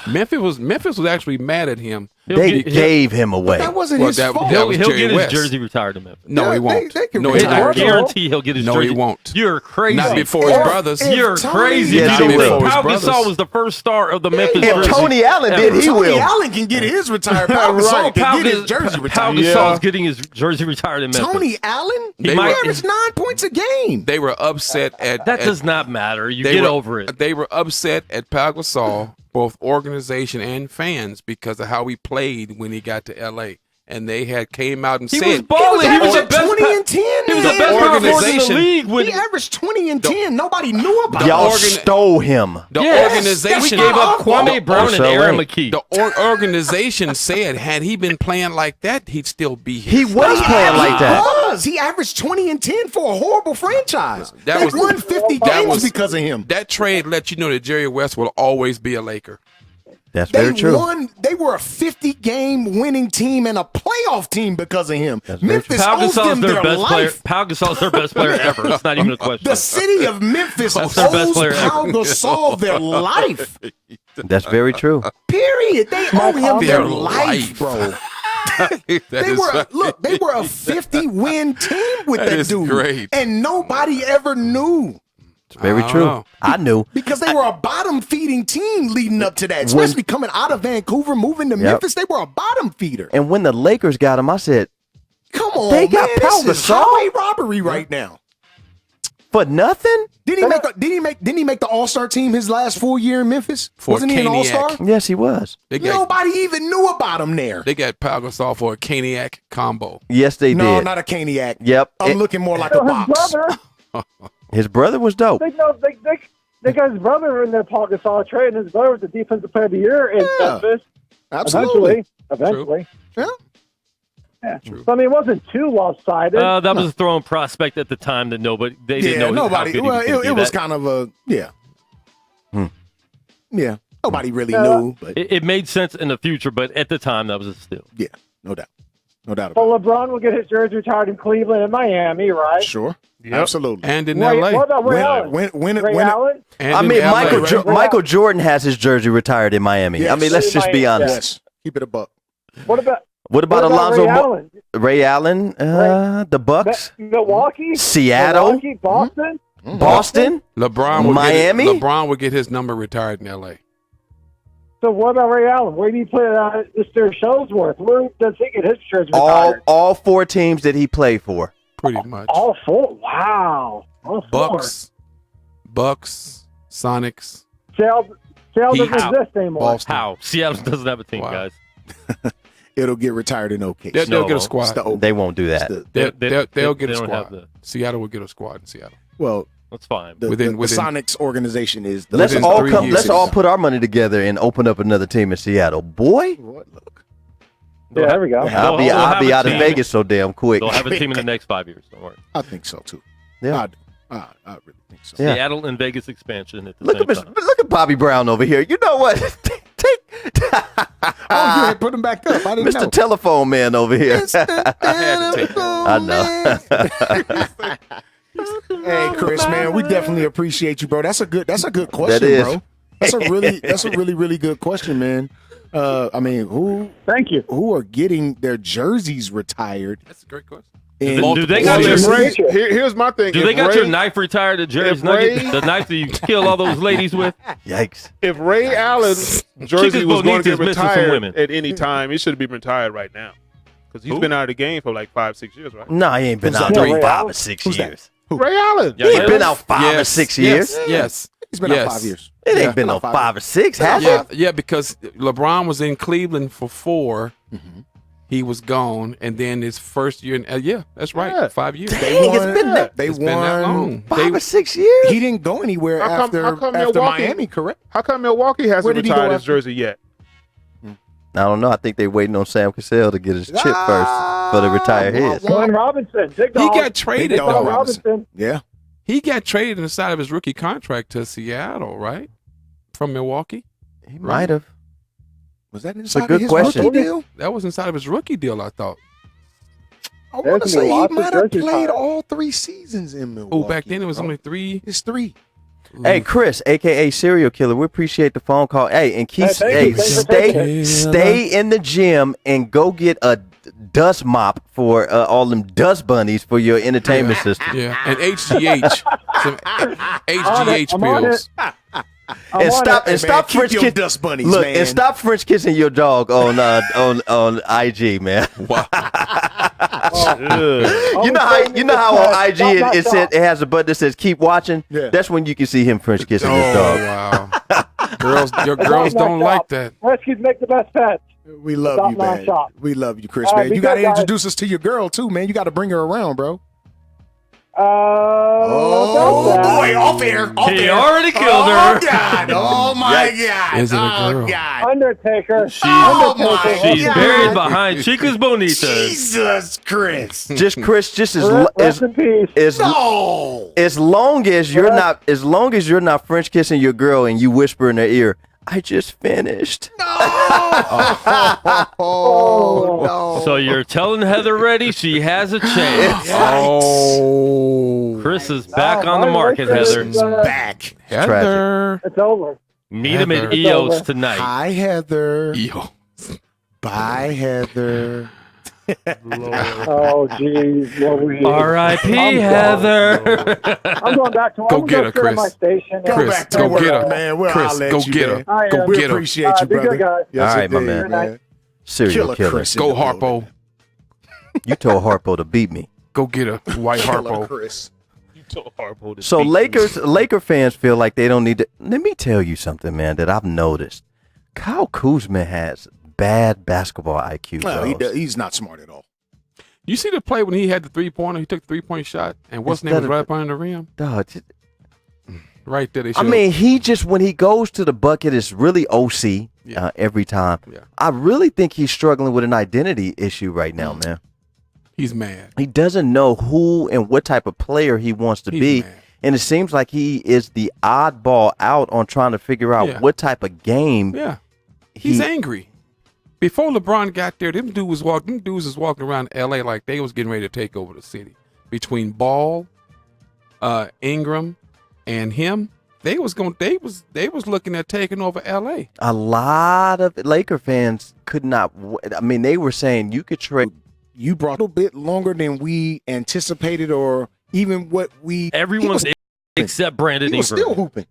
Memphis was actually mad at him. They gave him away. that wasn't Well, his that- fault. that He'll was get Jerry his West. jersey retired in Memphis. No, Yeah, he won't. they can No, he retire I won't. him. guarantee he'll get his No, jersey. he won't. You're crazy. Not before his brothers. You're If crazy. Yes, if he you do. will. Pau His brothers. Gasol was the first star of the Memphis If jersey. Tony Allen did, he Tony will. Allen can get his retired. Pau Gasol can get his jersey Pau retired. Gasol's getting his jersey retired in Memphis. Tony Allen? They He were- averaged 9 points a game. They were upset at That at- does not matter. You they get were- over it. They were upset at Pau Gasol, both organization and fans, because of how he played when he got to L.A. And they had came out and He said was balling. He was the averaged best. 20 and 10. He was the man. best power forward in the Organization. league. With He averaged 20 and 10. Nobody knew about Y'all it. stole him. the Yes. organization. We gave up Kwame Brown and So Aaron wait. McKee. The organization said, had he been playing like that, he'd still be here. He was playing like that. He averaged 20 and 10 for a horrible franchise. That They was- won 50 that games was- because of him. That trade let you know that Jerry West will always be a Laker. That's They very true. won. They were a 50-game winning team and a playoff team because of him. That's very Memphis Pau owes Gasol's them their their best player. life. Pau Gasol's their best player ever. It's not even a question. The city of Memphis That's owes their best player Pau ever. Gasol their life. That's very true. Period. They owe him Their their life, life. bro. That They is were right. look. They were a 50-win team with That that is dude, great. and nobody ever knew. It's very I true. don't know. I knew. Because they were a bottom feeding team leading up to that, especially coming out of Vancouver, moving to Memphis. They were a bottom feeder. And when the Lakers got him, I said, Come on, They got man. Pau This is Gasol? highway robbery right now. For nothing? Didn't he make the All-Star team his last full year in Memphis? For Wasn't he an Caniac. All-Star? Yes, he was. They got Nobody even knew about him there. they got Pau Gasol for a Caniac combo. Yes, they No, did. not a Caniac. Yep. I'm It- looking more like So a box. his brother was dope. They got his brother in their Paul Gasol trade, and his brother was the defensive player of the year in Memphis. Absolutely. Eventually. Yeah. Yeah. So, I mean, it wasn't too lopsided. That was a thrown prospect at the time that they didn't know nobody. how good Well, he was. it was kind of a yeah. Nobody really knew, but It made sense in the future, but at the time that was a steal. yeah, no doubt about So LeBron will get his jersey retired in Cleveland and Miami, right? it. Sure, absolutely. And in Wait, LA. what about Ray Allen? When Ray Allen? And I in mean, LA. Michael Jordan has his jersey retired in Miami. Yes. I mean, let's just be honest. Yes, keep it a buck. What about Alonzo Ray Allen? Ray Allen, the Bucks, Milwaukee? Seattle, Milwaukee, Boston? Boston, Miami. LeBron would get his number retired in LA. So what about Ray Allen? Where did he play Mr. Shellsworth? Where does he get his jersey retired? all 4 teams that he played for. Pretty much. All 4? Wow. All 4. Bucks, Sonics, Seattle doesn't Heat. exist anymore. Boston. How? Seattle doesn't have a team, Wow. guys. It'll get retired in OKC. They'll get a No. squad. It's the O- They won't do it's that. the- They'll get a don't have squad. Seattle will get a squad in Seattle. well, That's fine. the Within- Sonics organization is the Let's Within all 3 come. years. Let's all put our money together and open up another team in Seattle. Boy, Look, Yeah, there we go. I'll be They'll have a out of team. Vegas so damn quick. They'll have a team in the next 5 years. Don't worry. I think so too. Yeah. I really think so. Yeah. Seattle and Vegas expansion at the Look same at time. look at Bobby Brown over here. You know what? Take Oh, yeah, put him back up. I didn't Mr. know. Telephone Man over here. had to take I know. Hey, Chris, man, we definitely appreciate you, bro. That's a good question, That is. bro. That's a really good question, man. I mean, Thank you. who are getting their jerseys retired? That's a great question. In Do they got Well, your if Ray- Here's my thing. Do If they got Ray- your knife retired at Jerry's if Nugget? Ray- The knife that you kill all those ladies with? Yikes. If Ray Allen's jersey Chicas was going Bonitas to get missing some retired women. at any time, it should be retired right now. Because he's been out of the game for like 5-6 years, right? No, he ain't been Who's out that? there Ray 5 Allen? or 6 Who's that? years. Ray Allen. Yeah, He ain't yeah. been out 5 or 6 years. Yes. He's been out 5 years. It ain't Yeah. been no About 5 or 6, has Yeah, it? yeah, because LeBron was in Cleveland for 4. He was gone, and then his first year. Yeah, that's right. Yeah. 5 years. Dang, it's been that. They It's won. been that long. 5 or 6 years? He didn't go anywhere How come- after how come after Milwaukee- Miami, correct? How come Milwaukee Where hasn't did he go retired his after? jersey yet? I don't know. I think they're waiting on Sam Cassell to get his chip first for to retire his. Glenn Robinson. Big He dog. got traded Big dog though. Robinson. Yeah. He got traded inside of his rookie contract to Seattle, right? From Milwaukee. He might have. Was that a inside good of his question. rookie deal? That was inside of his rookie deal, I thought. I There's want to gonna say be he lots of might have jerseys played retired. all 3 seasons in Milwaukee. Oh, back then it was bro. only 3. It's 3. Hey, Chris, a.k.a. Serial Killer, we appreciate the phone call. Hey, and keep Hey, thank you. Thanks for taking stay in the gym and go get a dust mop for all them dust bunnies for your entertainment system. Yeah, and HGH, some HGH I'm on pills. And stop Hey, man, stop keep French your kiss. dust bunnies, Look, man. and stop French kissing your dog on IG, man. You know how on IG it said it has a button that says keep watching. Yeah. That's when you can see him French kissing his Oh dog. wow, your girls don't like that. Rescues make the best pets. We love Stop you, man. nonstop. We love you, Chris, All right, man. You be got to good, guys. introduce us to your girl, too, man. You got to bring her around, bro. Off air. He already killed Oh, her. God. Oh, my God. Is it a Oh, girl? God. Undertaker. Oh, my She's God. buried behind Chicas Bonitas. Jesus, Chris. Just Rest in peace. No. as long as you're not French kissing your girl and you whisper in her ear, I just finished. Oh, no. So you're telling Heather Reddy she has a chance. Oh, Chris is back on the my market, Heather. relationship, Back. Heather. It's over. Meet him at Heather. EOS tonight. Hi, Heather. Yo. Bye, Heather. Oh, jeez. R.I.P. I'm Heather. I'm going back to Go get her, sit at my Chris. station. Go Chris, back to go work, get her. man. We'll Chris, holler at go you, get her. man. I Go am. We get her. appreciate you, Be good, brother. guys. Yes, All right, my indeed, man. Good night. Serial Killer killer. Chris. Go in the Harpo. building. You told Harpo to beat me. Go get a white Killer Harpo. Chris. You told Harpo to So beat you. Laker fans feel like they don't need to. Let me tell you something, man, that I've noticed. Kyle Kuzma has bad basketball IQ. No, bros. he's not smart at all. You see the play when he had the 3-pointer? He took the 3-point shot, and what's name was right up under the rim? Dog, Right there. They I should've- mean, he just when he goes to the bucket, it's really OC every time. Yeah. I really think he's struggling with an identity issue right now, man. he's mad. He doesn't know who and what type of player he wants to He's be. mad. And it seems like he is the oddball out on trying to figure out Yeah. what type of game. Yeah. He's angry. Before LeBron got there, them dudes was walking around LA like they was getting ready to take over the city. Between Ball, Ingram, and him, they was looking at taking over LA. A lot of Laker fans could not. I mean, they were saying you could trade. You brought a little bit longer than we anticipated, or even what we. Everyone except Brandon He was Ingram. still hooping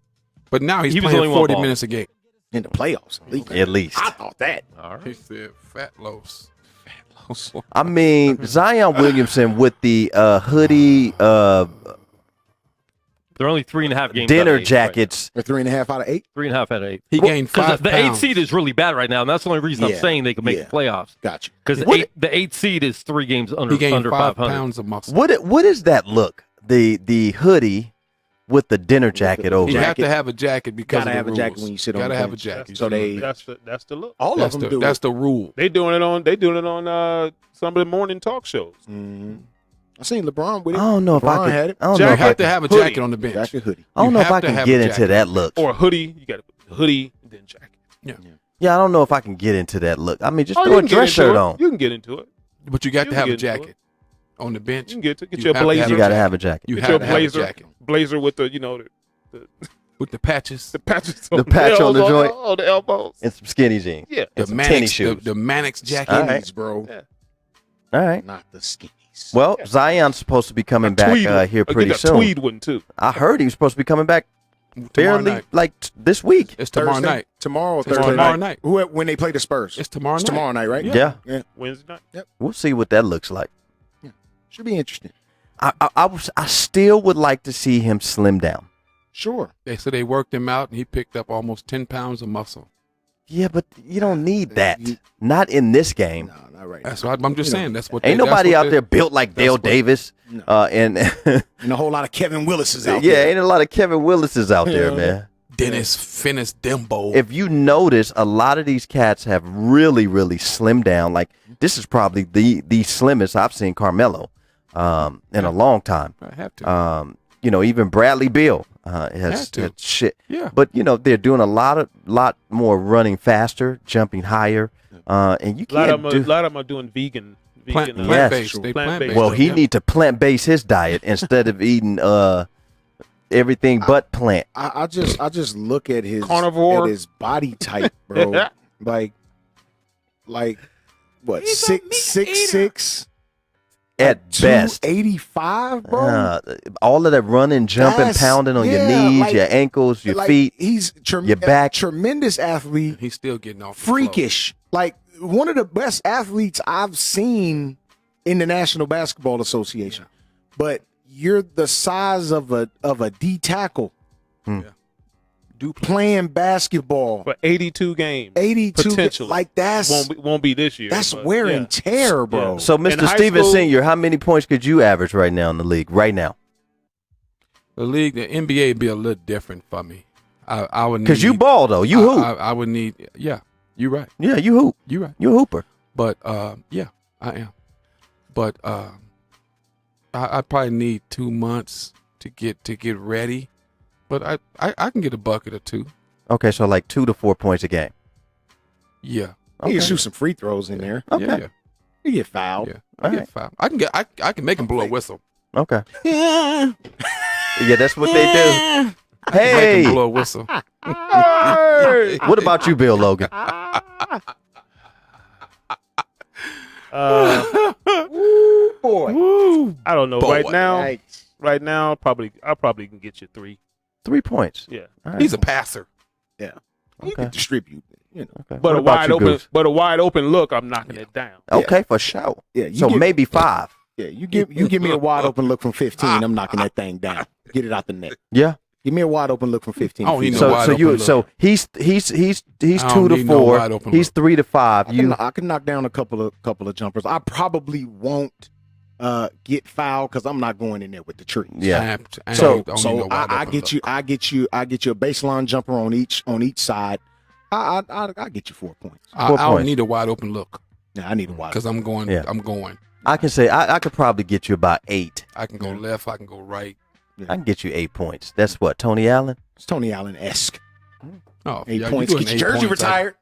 But now he's He was playing only one 40 ball. minutes a game. in the playoffs. At least. I thought that. All He right. said, "Fat Los." I mean, Zion Williamson with the hoodie, They're only 3.5 games. dinner out of 8 jackets. Or 3.5 out of 8. 3.5 out of 8. He gained 5 the 8 pounds. seed is really bad right now, and that's the only reason I'm Yeah, saying they can make yeah. the playoffs. Gotcha. Because What- the 8 seed is 3 games under He gained under 5 500. pounds of muscle. What is that look? The hoodie with the dinner jacket over. You it. have to have a jacket because Gotta of the have a jacket rules. when you sit on Gotta the have a bench. jacket. So they, That's the look. all That's of them the do. that's the rule. They doing it on some of the morning talk shows. Mhm. I seen LeBron with it. I don't know if I LeBron could. had it. I don't know You if I have to can, have a hoodie. jacket on the bench. Jacket hoodie. I don't you know if have I to can have get a into jacket. that look. Or a hoodie. You got a hoodie, then jacket. Yeah, I don't know if I can get into that look. I mean, just Oh, throw you a can get dress into shirt it. on. You can get into it. But you got You to have can a get into jacket on the bench. You can get You your have to blazer. have You a got to jacket. have a jacket. You Get have your to have a blazer. jacket Blazer with the with the patches, the patches. The patch on the joint. on the elbows. And some skinny jeans. Yeah. the some tennis Mannix, shoes. the Mannix jacket. All right. Skinnies, bro. Yeah. All right. Not the skinnies. Well, Zion's supposed to be coming back Tweed one. here Get pretty that soon. Tweed one too. I heard he was supposed to be coming back Tomorrow barely night. this week. It's tomorrow Thursday? night. Tomorrow or It's Thursday tomorrow night. night. When they play the Spurs. It's tomorrow It's night. tomorrow night, right? Yeah. Yeah. Wednesday night. We'll see what that looks like. Should be interesting. I still would like to see him slim down. Sure. They said they worked him out, and he picked up almost 10 pounds of muscle. Yeah, but you don't need that. Not in this game. No, not right now. That's what I'm just saying. That's what. Ain't they- nobody that's what out they- there built like that's Dale what- Davis. No. And And a whole lot of Kevin Willis's out yeah, there. ain't a lot of Kevin Willises out there, Yeah. man. Dennis Finis Dembo. If you notice, a lot of these cats have really, really slimmed down. Like this is probably the slimmest I've seen Carmelo in a long time. I have to. Even Bradley Beal has Has to. shit. Yeah. But they're doing a lot more running faster, jumping higher, and you A lot can't of them. do. A lot of them are doing vegan. Plant Yes. based. They Plant-based. plant based. Well, he need to plant base his diet instead of eating everything but plant. I just look at his Carnivore. at his body type, bro. like what He's a six meat six eater. six At best. 285, bro. All of that running, jumping, That's- pounding on your yeah, knees, like- your ankles, your Like, feet. he's your back. tremendous athlete, He's still getting off. the floor. freakish. Like one of the best athletes I've seen in the National Basketball Association. But you're the size of a D tackle playing basketball. For 82 games. 82 potentially. like that's won't be this year. that's but wear yeah. and tear, bro. Yeah. So, In Mr. high Stevens school- Sr., how many points could you average right now in the league? Right now? The league, the NBA, would be a little different for me. I would Because you need- ball, though. You hoop. I would need. Yeah, you're right. Yeah, you hoop. You're right. You a hooper. But yeah, I am. But I probably need 2 months to get ready. But I can get a bucket or two. Okay, so like 2 to 4 points a game. Yeah. He can shoot some free throws in there. Okay. Yeah. He get fouled. Yeah. I All get right. five. I can make him blow a whistle. Okay. Yeah, that's what they do. I can make Hey, him blow a whistle. what about you, Bill Logan? Boy. Woo. I don't know. Boy. Right now, I probably can get you 3. 3 points. Yeah. All right. He's a passer. You Okay. can distribute. You know. Okay. But What a about wide you, open, Goose? but a wide open look, I'm knocking it down. Okay, for sure. Yeah. So maybe 5. Yeah. You give me a wide open look from 15. I'm knocking that thing down. Get it out the net. Yeah. Give me a wide open look from 15. I don't need no So wide so open you look. so he's 2 don't to need no 4. wide open He's look. 3 to 5. I can knock down a couple of jumpers. I probably won't get fouled because I'm not going in there with the trees. Yeah. So don't need no wide I open get you. look. I get you a baseline jumper on each side. I get you 4 points. I 4 don't points. need a wide open look Yeah, I need a wide. because I'm going. Yeah. I'm going. I can say I could probably get you about 8. I can go left. I can go right. I can get you 8 points. That's what, Tony Allen? It's Tony Allen-esque. Oh, 8 yeah, points you get doing your 8 jersey points, retired.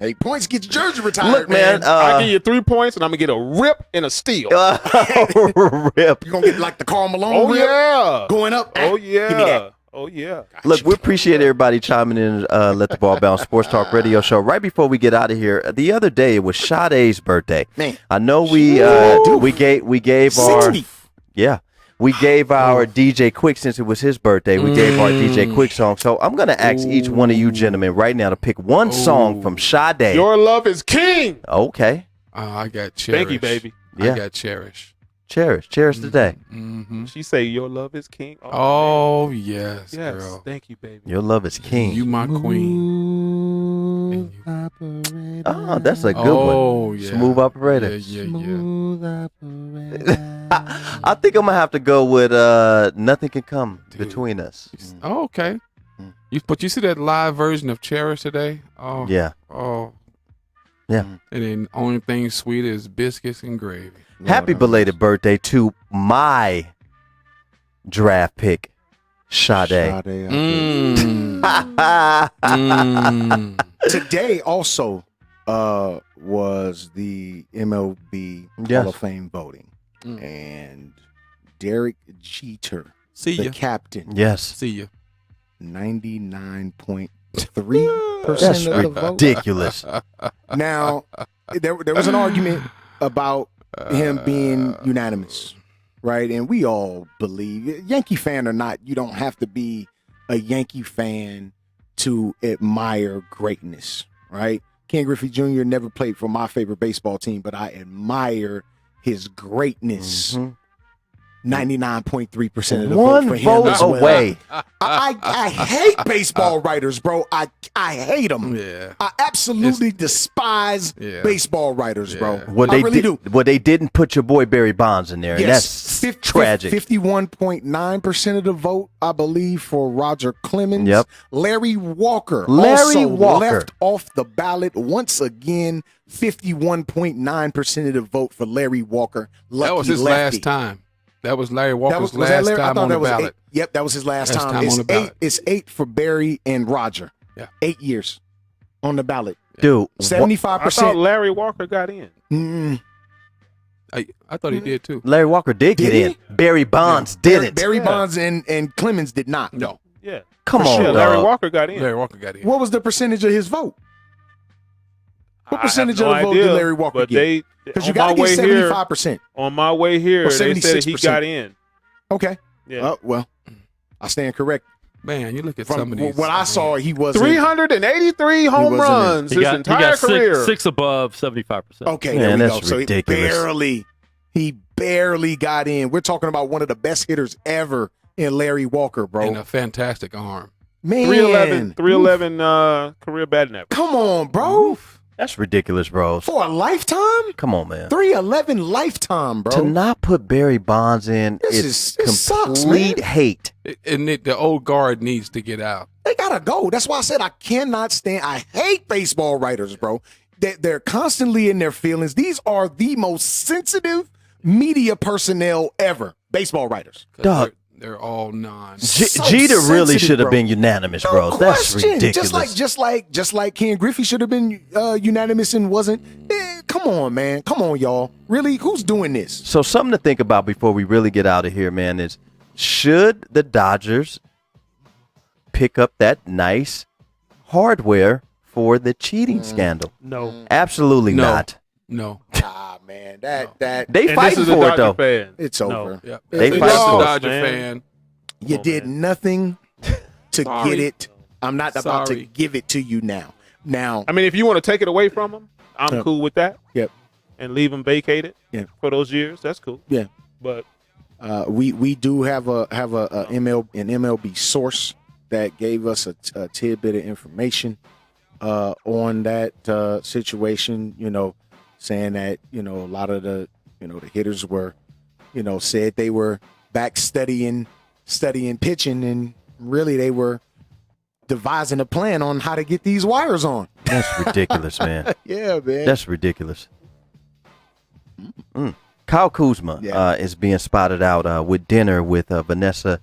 8 points get your jersey retired. Look, man. I give you 3 points, and I'm gonna get a rip and a steal. Rip. You're gonna get like the Karl Malone Oh rip yeah. going up. Oh Give me yeah. that. Oh yeah. Look, we appreciate everybody chiming in. Let the Ball Bounce Sports Talk Radio Show. Right before we get out of here, the other day it was Sade's birthday. Man. I know we gave our 60. we gave our DJ Quick, since it was his birthday. We gave our DJ Quick song. So I'm gonna ask each one of you gentlemen right now to pick one song from Sade. Your love is king. Okay, I got cherish. Thank you, baby. Yeah. I got cherish. cherish today. Mm-hmm. She say your love is king. Oh yes, yes. girl. Thank you, baby. Your love is king. You my queen. Oh, that's a good Oh one. yeah. Smooth operator. Yeah. I think I'm gonna have to go with Nothing Can Come Between Us. Oh, okay. But you see that live version of Cherish today? Oh Yeah. Oh. Yeah. And then only thing sweet is biscuits and gravy. Happy belated birthday to my draft pick, Sade. Today also was the MLB Yes. Hall of Fame voting, and Derek Jeter, See the ya. captain, Yes. See ya. 99.3% That's of the vote. ridiculous. Now, there was an argument about him being unanimous, right? And we all believe, Yankee fan or not, you don't have to be a Yankee fan to admire greatness, right? Ken Griffey Jr. never played for my favorite baseball team, but I admire his greatness. 99.3% of the vote for him vote as well. away. I hate baseball writers, bro. I hate them. Yeah. I absolutely despise Yeah. baseball writers, bro. Well, I they really did, do. Well, they didn't put your boy Barry Bonds in there, and that's tragic. 51.9% of the vote, I believe, for Roger Clemens. Yep. Larry Walker Larry also Walker. left off the ballot once again. 51.9% of the vote for Larry Walker. That was his lefty. last time. That was Larry Walker's was that last Larry? I time thought on that the was ballot. Yep, that was his last Last time. time It's on the ballot. It's 8 for Barry and Roger. Yeah. 8 years on the ballot. Dude, 75%. I thought Larry Walker got in. I thought he did too. Larry Walker did get Did in. Barry Bonds didn't. Barry Bonds and Clemens did not. No. Yeah. Come For on, sure, Larry dog. Walker got in. Larry Walker got in. What was the percentage of his vote? What I have percentage no of the vote idea, did Larry Walker but get? Because you got to get 75%. On my way here, Or they said he 76%. got in. Okay. Yeah. Well, I stand correct. Man, you look at From some of these. what I saw, he was 383 home wasn't in. runs his entire career. Six above 75%. Okay, Man, there we that's go. ridiculous. So he barely got in. We're talking about one of the best hitters ever in Larry Walker, bro. And a fantastic arm. Man, 311 career batting average. come on, bro. That's ridiculous, bro. For a lifetime? Come on, man. 311 lifetime, bro. To not put Barry Bonds in This is is- this sucks, complete man. hate. The old guard needs to get out. They gotta go. That's why I said I cannot stand. I hate baseball writers, bro. They're constantly in their feelings. These are the most sensitive media personnel ever. Baseball writers. 'Cause Dog. They're all non. So Jeter really sensitive, should have bro. been unanimous, No bro. That's question. ridiculous. Just like Ken Griffey should have been unanimous and wasn't. Come on, man. Come on, y'all. Really? Who's doing this? So something to think about before we really get out of here, man, is should the Dodgers pick up that nice hardware for the cheating scandal? No. Absolutely No. not. No. Ah, man. That They And this fighting is a for it Dodger though. fan. it's No. over. Yeah. They It's fight just for a it, Dodger man. fan. You did nothing to Sorry. get it I'm not about to Sorry. give it to you now. Now, I mean, if you want to take it away from them, I'm cool with that. Yep. And leave them vacated. Yeah. For those years, that's cool. Yeah. But we do have an MLB source that gave us a tidbit of information on that situation. You know, saying that a lot of the the hitters were said they were back studying pitching, and really they were devising a plan on how to get these wires on. That's ridiculous, man. Yeah, man. That's ridiculous. Kyle Kuzma is being spotted out with dinner with Vanessa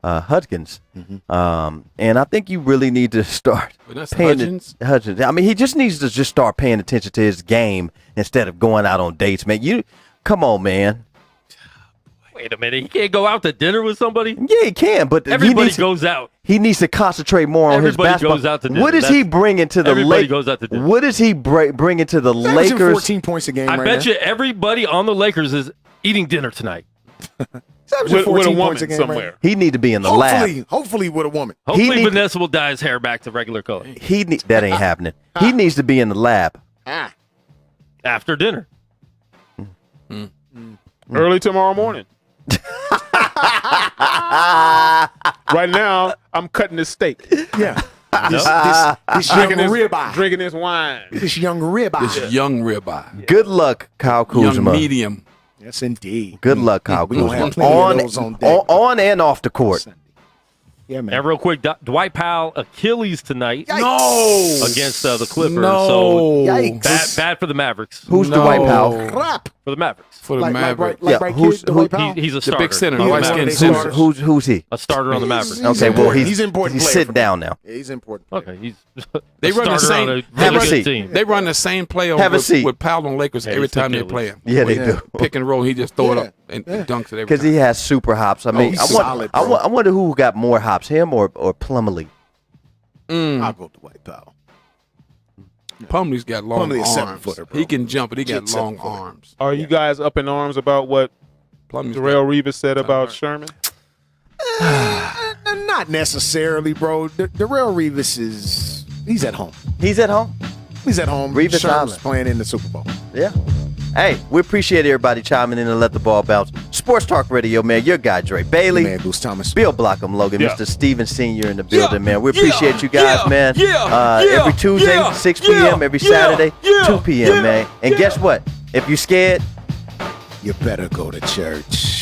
Hudgens. And I think you really need to start Vanessa paying Hudgens? I mean, he just needs to just start paying attention to his game instead of going out on dates, man. Come on, man. Wait a minute. He can't go out to dinner with somebody? Yeah, he can, but Everybody goes out. He needs to concentrate more on his Everybody basketball. goes out to dinner. What is he bringing to the Everybody Lakers? goes out to dinner. What is he bringing to the Averaging Lakers? 14 points a game. I right bet now. you everybody on the Lakers is eating dinner tonight. He's averaging with 14 a points woman game somewhere. He need to be in the lab. Hopefully with a woman. Hopefully Vanessa will dye his hair back to regular color. That ain't happening. He needs to be in the lab. After dinner. Early tomorrow morning. Right now, I'm cutting this steak. Yeah. This young ribeye. Drinking this wine. This young ribeye. This young ribeye. Good luck, Kyle Kuzma. Young medium. Yes, indeed. Good luck, Kyle We gonna Kuzma. have plenty of those on deck. On and off the court. Yeah, man. And real quick, Dwight Powell Achilles tonight No. against the Clippers. No. So Yikes. bad for the Mavericks. Who's No. Dwight Powell? Crap. For the Mavericks. For the Mavericks. He's a starter. big center, on the light-skinned Mavericks. center. Who's he? A starter on the Mavericks. Okay, well he's important. He's player sitting for down now. Yeah, he's important. Okay, he's They a run the starter same- on a Have a really seat. good team. They run the same play Have a seat. with Powell on Lakers Yeah, every he's time they Achilles. play him. Yeah, they do. Pick and roll, he just throw it up and dunks it every Because time. he has super hops. I mean, he's I solid, bro. wonder who got more hops, him or Plumlee. I'll go Dwight Powell. Plumlee's got long Plumlee is arms. 7-footer, bro. He can jump, but he got Legit long 7-footer. arms. Are you guys up in arms about what Plumlee's Darrell Reeves said about Sherman? Not necessarily, bro. Darrell Reeves he's at home. He's at home? He's at home. Reeves Sherman's Island. playing in the Super Bowl. Yeah. Hey, we appreciate everybody chiming in and let the ball bounce. Sports Talk Radio, man. Your guy, Dre Bailey. Man, Goose Thomas. Bill Blockham, Logan, Yeah. Mr. Steven Sr. in the building, man. We appreciate you guys, man. Every Tuesday, 6 p.m., every Saturday, 2 p.m., man. And guess what? If you're scared, You better go to church.